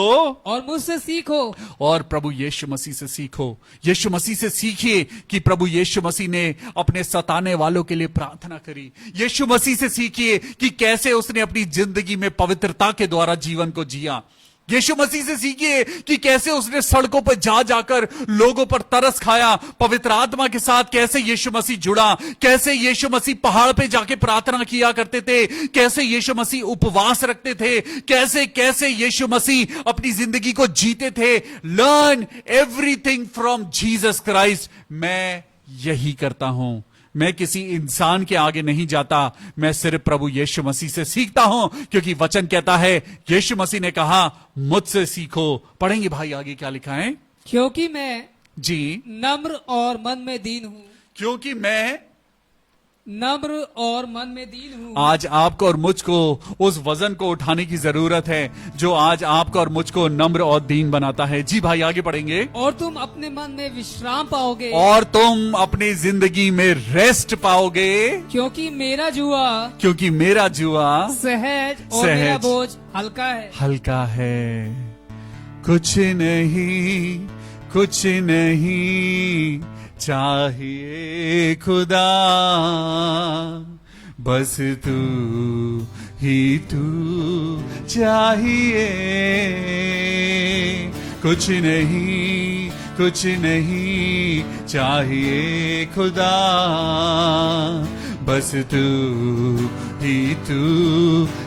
और मुझसे सीखो, और प्रभु यीशु मसीह से सीखो। यीशु मसीह से सीखिए कि प्रभु यीशु मसीह ने अपने सताने वालों के लिए प्रार्थना करी। यीशु मसीह से सीखिए कि कैसे उसने अपनी जिंदगी में पवित्रता के द्वारा जीवन को जिया। यीशु मसीह से सीखिए कि कैसे उसने सड़कों पर जा जाकर लोगों पर तरस खाया, पवित्र आत्मा के साथ कैसे यीशु मसीह जुड़ा, कैसे यीशु मसीह पहाड़ पे जाके प्रार्थना किया करते थे, कैसे यीशु मसीह उपवास रखते थे, कैसे कैसे यीशु मसीह अपनी जिंदगी को जीते थे। Learn everything from Jesus Christ. मैं यही करता हूं, मैं किसी इंसान के आगे नहीं जाता, मैं सिर्फ प्रभु यीशु मसीह से सीखता हूं, क्योंकि वचन कहता है यीशु मसीह ने कहा मुझसे सीखो। पढ़ेंगे भाई आगे क्या लिखा है। क्योंकि मैं जी नम्र और मन में दीन हूं, क्योंकि मैं नम्र और मन में दीन हूं। आज आपको और मुझको उस वजन को उठाने की जरूरत है जो आज आपको और मुझको नम्र और दीन बनाता है। जी भाई आगे पढ़ेंगे। और तुम अपने मन में विश्राम पाओगे, और तुम अपनी जिंदगी में रेस्ट पाओगे, क्योंकि मेरा जुआ सहज और मेरा बोझ हल्का है। कुछ नहीं चाहिए खुदा, बस तू चाहिए। कुछ नहीं चाहिए खुदा, बस तू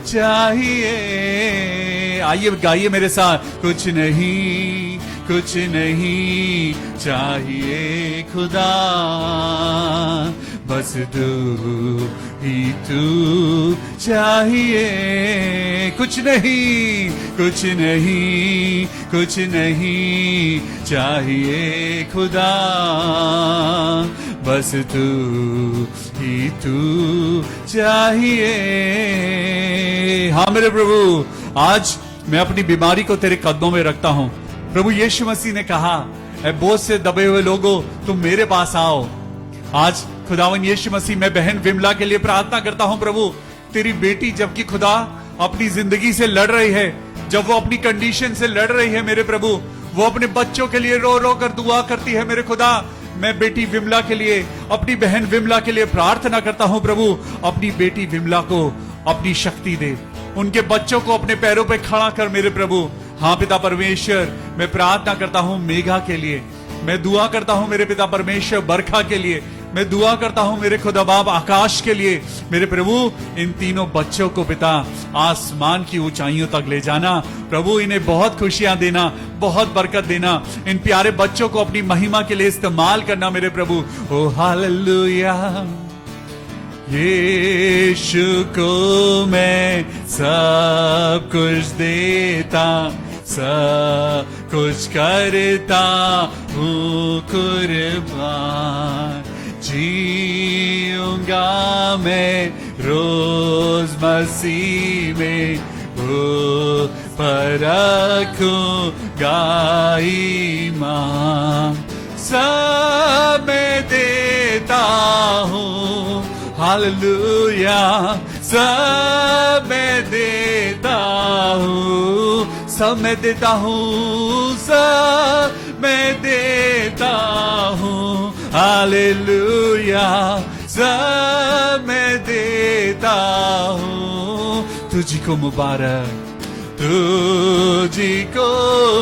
चाहिए। आइए गाइए मेरे साथ। कुछ नहीं चाहिए खुदा, बस तू चाहिए। कुछ नहीं चाहिए खुदा, बस तू चाहिए। हाँ मेरे प्रभु, आज मैं अपनी बीमारी को तेरे कदमों में रखता हूं। प्रभु यीशु मसीह ने कहा ऐ बोझ से दबे हुए लोगों तुम मेरे पास आओ। आज खुदावन यीशु मसीह, मैं बहन विमला के लिए प्रार्थना करता हूं प्रभु, तेरी बेटी जबकि खुदा अपनी जिंदगी से लड़ रही है, जब वो अपनी कंडीशन से लड़ रही है मेरे प्रभु, वो अपने बच्चों के लिए रो रो कर दुआ करती है मेरे खुदा। मैं बेटी विमला के लिए, अपनी बहन विमला के लिए प्रार्थना करता हूं प्रभु, अपनी बेटी विमला को अपनी शक्ति दे, उनके बच्चों को अपने पैरों पे खड़ा कर मेरे प्रभु। हाँ पिता परमेश्वर, मैं प्रार्थना करता हूं मेघा के लिए, मैं दुआ करता हूं मेरे पिता परमेश्वर बरखा के लिए, मैं दुआ करता हूं मेरे खुदा बाप आकाश के लिए। मेरे प्रभु इन तीनों बच्चों को पिता आसमान की ऊंचाइयों तक ले जाना प्रभु, इन्हें बहुत खुशियां देना, बहुत बरकत देना, इन प्यारे बच्चों को अपनी महिमा के लिए इस्तेमाल करना मेरे प्रभु। ओ हालेलुया। यीशु को मैं सब कुछ देता, सब कुछ करता हूँ कुर्बान, जीऊंगा मैं रोज मसीह में, वो पर रखूंगा ईमान, सब मैं देता हूँ, हालेलुया, सब मैं देता हूँ सब मैं देता हूँ, सब मैं देता हूँ, हालेलुया, सब मैं देता हूँ, तुझको मुबारक, तुझको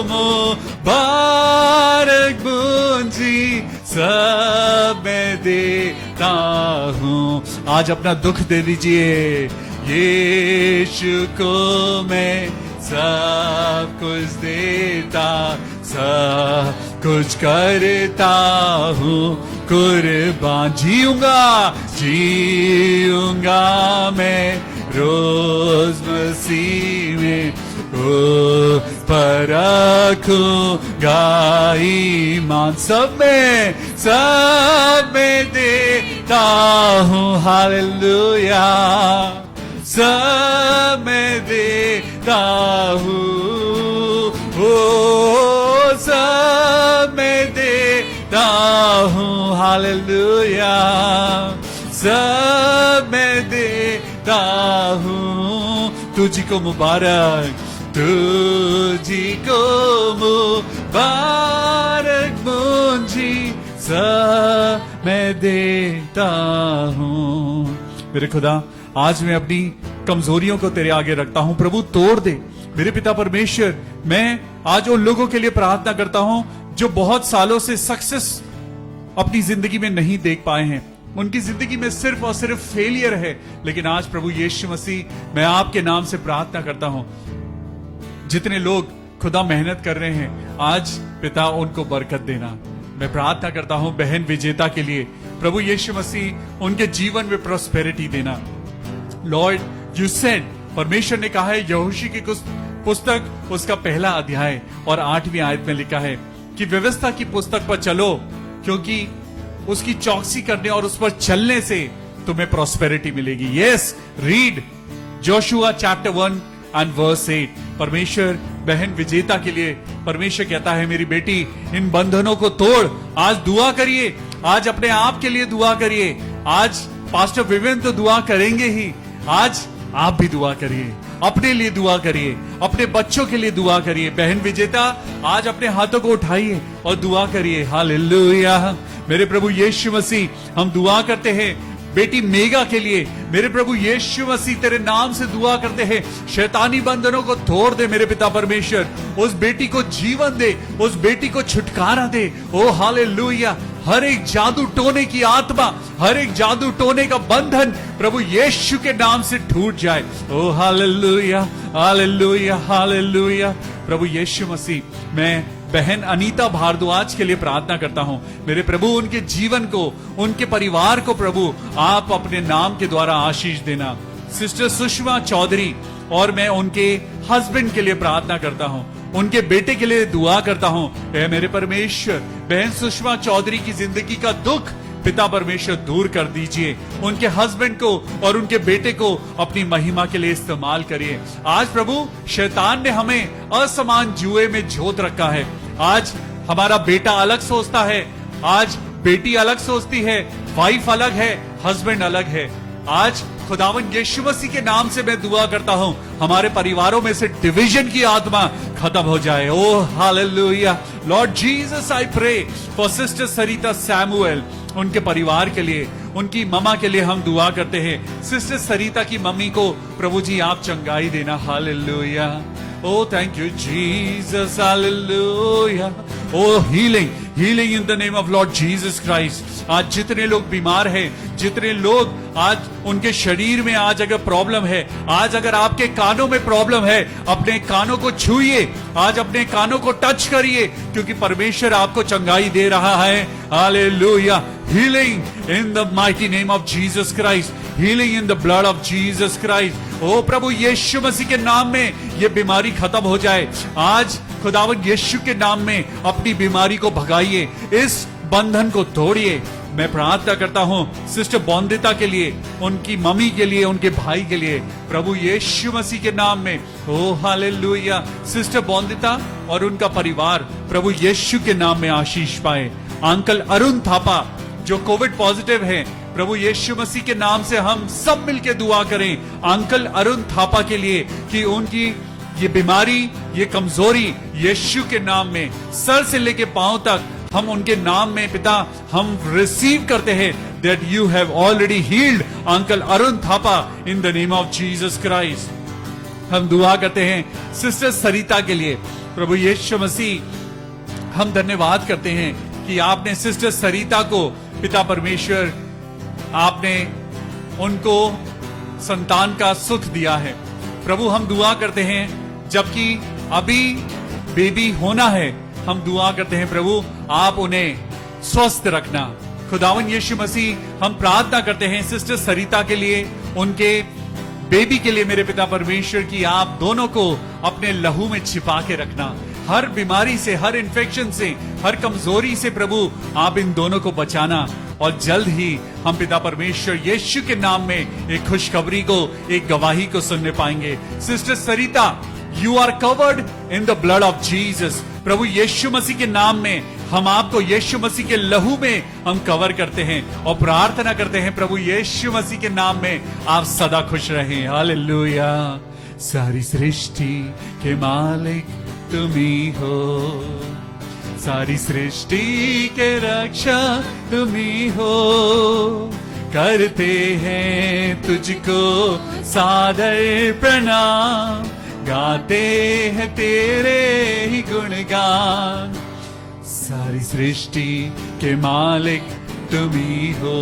मुबारक मुंजी, सब मैं देता हूँ। आज अपना दुख दे दीजिए, यीशु को मैं सब कुछ देता, सब कुछ करता हूँ कुर्बान। जीऊंगा मैं रोज मसीह में, पर रखूंगा ईमान, सब में देता हूँ, हालेलुया, सब मैं देता हूँ, ओ सब मैं देता हूँ, हालेलुया, सब मैं देता हूँ, तुझको मुबारक, तुझको मुबारक मुंजी, सब मैं देता हूँ। मेरे खुदा, आज मैं अपनी कमजोरियों को तेरे आगे रखता हूं, प्रभु तोड़ दे। मेरे पिता परमेश्वर, मैं आज उन लोगों के लिए प्रार्थना करता हूं जो बहुत सालों से सक्सेस अपनी जिंदगी में नहीं देख पाए हैं, उनकी जिंदगी में सिर्फ और सिर्फ फेलियर है। लेकिन आज प्रभु यीशु मसीह, मैं आपके नाम से प्रार्थना करता हूं, जितने लोग खुदा मेहनत कर रहे हैं, आज पिता उनको बरकत देना। मैं प्रार्थना करता हूं बहन विजेता के लिए, प्रभु यीशु मसीह उनके जीवन में प्रॉस्पेरिटी देना। लॉर्ड, यू सेड, परमेश्वर ने कहा है यहोशू की पुस्तक उसका पहला अध्याय और 8वीं आयत में लिखा है कि व्यवस्था की पुस्तक पर चलो, क्योंकि उसकी चौकसी करने और उस पर चलने से तुम्हें प्रॉस्पेरिटी मिलेगी। Yes, read Joshua chapter 1 and verse 8। परमेश्वर बहन विजेता के लिए परमेश्वर कहता है, मेरी बेटी, इन बंधनों को तोड़। आज दुआ करिए, आज अपने आप के लिए दुआ करिए। आज पास्टर विवेन तो दुआ करेंगे ही, आज आप भी दुआ करिए, अपने लिए दुआ करिए, अपने बच्चों के लिए दुआ करिए। बहन विजेता, आज अपने हाथों को उठाइए और दुआ करिए। हालेलुया। मेरे प्रभु यीशु मसीह, हम दुआ करते हैं बेटी मेगा के लिए। मेरे प्रभु यीशु मसीह, तेरे नाम से दुआ करते हैं, शैतानी बंधनों को तोड़ दे मेरे पिता परमेश्वर। उस बेटी को जीवन दे, उस बेटी को छुटकारा दे। ओ हालेलुया। हर एक जादू टोने की आत्मा, हर एक जादू टोने का बंधन प्रभु यीशु के नाम से टूट जाए। Oh hallelujah, hallelujah, hallelujah. प्रभु यीशु मसीह, मैं बहन अनीता भारद्वाज के लिए प्रार्थना करता हूं। मेरे प्रभु, उनके जीवन को, उनके परिवार को प्रभु आप अपने नाम के द्वारा आशीष देना। सिस्टर सुषमा चौधरी, और मैं उनके हस्बैंड के लिए प्रार्थना करता हूं, उनके बेटे के लिए दुआ करता हूं। हे मेरे परमेश्वर, बहन सुषमा चौधरी की जिंदगी का दुख पिता परमेश्वर दूर कर दीजिए। उनके हस्बैंड को और उनके बेटे को अपनी महिमा के लिए इस्तेमाल करिए। आज प्रभु, शैतान ने हमें असमान जुए में झोंक रखा है। आज हमारा बेटा अलग सोचता है, आज बेटी अलग सोचती है, वाइफ अलग है, हस्बैंड अलग है। आज खुदावन यीशु मसीह के नाम से मैं दुआ करता हूं, हमारे परिवारों में से डिवीजन की आत्मा खत्म हो जाए। Oh hallelujah. Lord Jesus, I pray for sister Sarita Samuel, उनके परिवार के लिए, उनकी ममा के लिए हम दुआ करते हैं। सिस्टर सरिता की मम्मी को प्रभु जी आप चंगाई देना। Hallelujah. Oh, thank you, Jesus. Hallelujah. Oh, healing. Healing in the name of Lord Jesus Christ. आज जितने लोग बीमार हैं, जितने लोग आज उनके शरीर में आज अगर प्रॉब्लम है, आज अगर आपके कानों में प्रॉब्लम है, अपने कानों को छूइए, आज अपने कानों को टच करिए, क्योंकि परमेश्वर आपको चंगाई दे रहा है। Hallelujah. Healing in the mighty name of Jesus Christ. Healing in the blood of Jesus Christ. ओ प्रभु यीशु मसीह के नाम में ये बीमारी खत्म हो जाए। आज खुदावन यीशु के नाम में अपनी बीमारी को भगाइए, इस बंधन को तोड़िए। मैं प्रार्थना करता हूं सिस्टर बॉन्दिता के लिए, उनकी मम्मी के लिए, उनके भाई के लिए, प्रभु यीशु मसीह के नाम में। ओ हालेलुया। सिस्टर बॉन्दिता और उनका परिवार प्रभु यीशु के नाम में आशीष पाए। अंकल अरुण थापा जो कोविड पॉजिटिव हैं, प्रभु यीशु मसीह के नाम से हम सब मिलकर दुआ करें अंकल अरुण थापा के लिए कि उनकी ये बीमारी, ये कमजोरी यीशु के नाम में सर से लेके पांव तक हम उनके नाम में पिता हम रिसीव करते हैं that you have already healed uncle Arun Thapa in the name of Jesus Christ। हम दुआ करते हैं सिस्टर सरिता के लिए। प्रभु यीशु मसीह हम धन्यवाद करते हैं कि आपने सिस्टर सरिता को पिता परमेश्वर आपने उनको संतान का सुख दिया है। प्रभु हम दुआ करते हैं जबकि अभी बेबी होना है, हम दुआ करते हैं प्रभु आप उन्हें स्वस्थ रखना। खुदावन यीशु मसीह हम प्रार्थना करते हैं सिस्टर सरिता के लिए, उनके बेबी के लिए मेरे पिता परमेश्वर की आप दोनों को अपने लहू में छिपा के रखना। हर बीमारी से, हर इन्फेक्शन से, हर कमजोरी से प्रभु आप इन दोनों को बचाना। और जल्द ही हम पिता परमेश्वर यीशु के नाम में एक खुशखबरी को, एक गवाही को सुनने पाएंगे। Sister Sarita, you are covered in the blood of Jesus. प्रभु यीशु मसीह के नाम में हम आपको यीशु मसीह के लहू में हम कवर करते हैं और प्रार्थना करते हैं प्रभु यीशु मसीह के नाम में आप सदा खुश रहें। हालेलुया। सारी सृष्टि के मालिक तुम ही हो, सारी सृष्टि के रक्षा तुम ही हो, करते हैं तुझको सादर प्रणाम, गाते हैं तेरे ही गुणगान। सारी सृष्टि के मालिक तुम ही हो,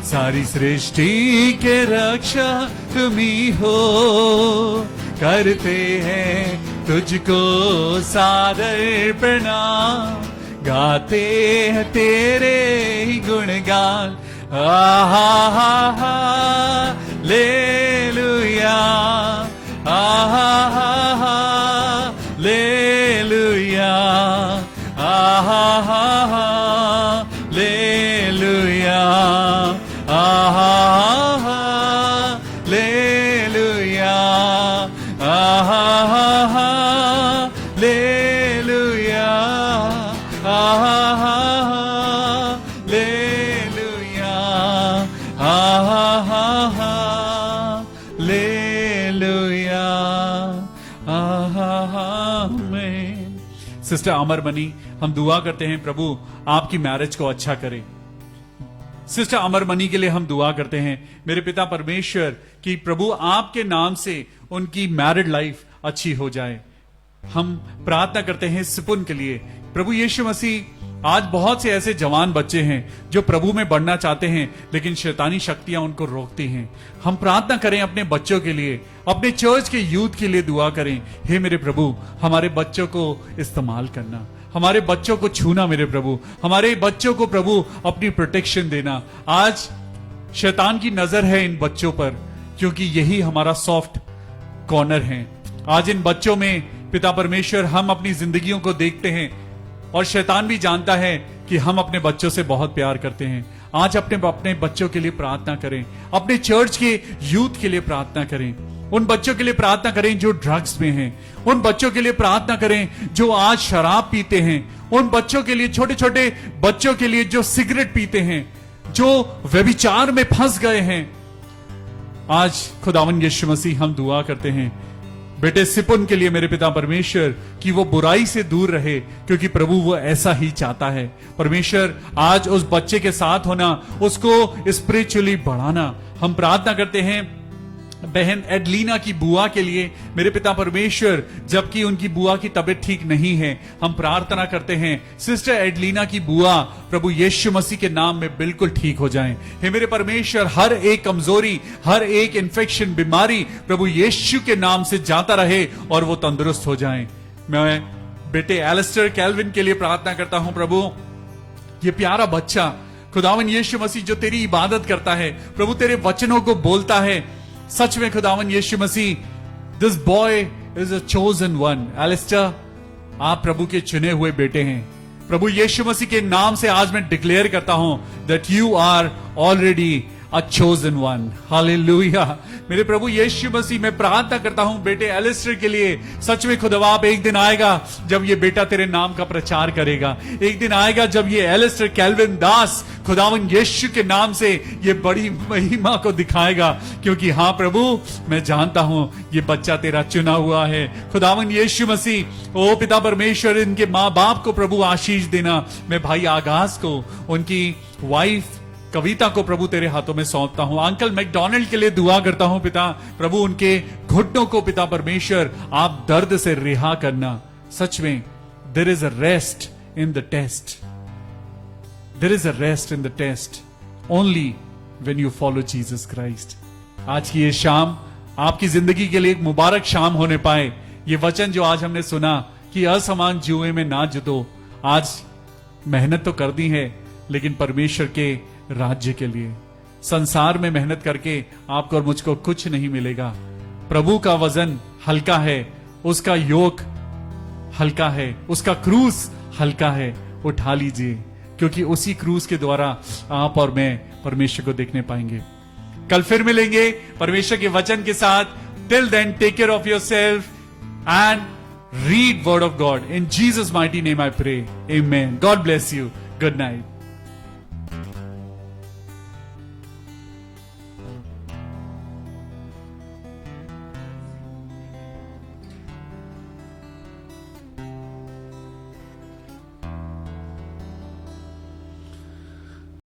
सारी सृष्टि के रक्षा तुम ही हो, करते हैं तुझको सादर प्रणाम, गाते हैं तेरे ही गुणगान। आहा हा हा लेलुया, आहा हा हा लेलुया, आहा हा हा लेलुया, आहा हा लेलुया, आहा हा लेलुया, आहा हा लेलुया, आहा हा लेलुया, आहा। सिस्टर अमरमणि, हम दुआ करते हैं प्रभु आपकी मैरिज को अच्छा करे। सिस्टर अमरमणि के लिए हम दुआ करते हैं मेरे पिता परमेश्वर कि प्रभु आपके नाम से उनकी मैरिड लाइफ अच्छी हो जाए। हम प्रार्थना करते हैं सिपुन के लिए। प्रभु यीशु मसीह, आज बहुत से ऐसे जवान बच्चे हैं जो प्रभु में बढ़ना चाहते हैं लेकिन शैतानी शक्तियां उनको रोकती हैं। हम प्रार्थना करें अपने बच्चों के लिए, अपने चर्च के यूथ के लिए दुआ करें। हे मेरे प्रभु, हमारे बच्चों को इस्तेमाल करना, हमारे बच्चों को छूना मेरे प्रभु, हमारे बच्चों को प्रभु अपनी प्रोटेक्शन देना। आज शैतान की नजर है इन बच्चों पर क्योंकि यही हमारा सॉफ्ट कॉर्नर है। आज इन बच्चों में पिता परमेश्वर हम अपनी जिंदगियों को देखते हैं और शैतान भी जानता है कि हम अपने बच्चों से बहुत प्यार करते हैं। आज अपने बच्चों के लिए प्रार्थना करें, अपने चर्च के यूथ के लिए प्रार्थना करें, उन बच्चों के लिए प्रार्थना करें जो ड्रग्स में हैं, उन बच्चों के लिए प्रार्थना करें जो आज शराब पीते हैं, उन बच्चों के लिए, छोटे छोटे बच्चों के लिए जो सिगरेट पीते हैं, जो व्यभिचार में फंस गए हैं। आज खुदावन यीशु मसीह हम दुआ करते हैं बेटे सिपुन के लिए मेरे पिता परमेश्वर कि वो बुराई से दूर रहे क्योंकि प्रभु वो ऐसा ही चाहता है। परमेश्वर आज उस बच्चे के साथ होना, उसको स्पिरिचुअली बढ़ाना। हम प्रार्थना करते हैं बहन एडलीना की बुआ के लिए मेरे पिता परमेश्वर, जबकि उनकी बुआ की तबीयत ठीक नहीं है, हम प्रार्थना करते हैं सिस्टर एडलीना की बुआ प्रभु यीशु मसीह के नाम में बिल्कुल ठीक हो जाएं। हे मेरे परमेश्वर, हर एक कमजोरी, हर एक इन्फेक्शन, बीमारी प्रभु यीशु के नाम से जाता रहे और वो तंदुरुस्त हो जाएं। मैं बेटे एलिस्टर कैल्विन के लिए प्रार्थना करता हूं प्रभु, ये प्यारा बच्चा खुदावन यीशु मसीह जो तेरी इबादत करता है, प्रभु तेरे वचनों को बोलता है, सच में खुदावन Yeshu Masih, this boy is a chosen one. Alistair, आप प्रभु के चुने हुए बेटे हैं। प्रभु यीशु मसीह के नाम से आज मैं डिक्लेयर करता हूं that you are already a chosen one. Hallelujah. मेरे प्रभु यीशु मसीह, मैं प्रार्थना करता हूं बेटे एलिस्टर के लिए। सच में खुदावंद, एक दिन आएगा जब ये बेटा तेरे नाम का प्रचार करेगा। एक दिन आएगा जब ये एलिस्टर कैल्विन दास खुदावंद यीशु के नाम से ये बड़ी महिमा को दिखाएगा। क्योंकि हाँ प्रभु, मैं जानता हूं ये बच्चा तेरा चुना हुआ है। खुदावंद यीशु मसीह, ओ पिता परमेश्वर, इनके माँ बाप को प्रभु आशीष देना। मैं भाई आगाज को, उनकी वाइफ कविता को प्रभु तेरे हाथों में सौंपता हूं। अंकल मैकडोनल्ड के लिए दुआ करता हूं पिता प्रभु, उनके घुटनों को पिता परमेश्वर आप दर्द से रिहा करना। सच में there is a rest in the test, there is a rest in the test only when you follow Jesus Christ. आज की ये शाम आपकी जिंदगी के लिए एक मुबारक शाम होने पाए। ये वचन जो आज हमने सुना कि असमान जुए में ना जुटो, आज मेहनत तो कर दी है लेकिन परमेश्वर के राज्य के लिए। संसार में मेहनत करके आपको और मुझको कुछ नहीं मिलेगा। प्रभु का वजन हल्का है, उसका योक हल्का है, उसका क्रूस हल्का है। उठा लीजिए, क्योंकि उसी क्रूस के द्वारा आप और मैं परमेश्वर को देखने पाएंगे। कल फिर मिलेंगे परमेश्वर के वचन के साथ। Till then take care of yourself and read word of God. In Jesus mighty name I pray, amen. God bless you. Good night.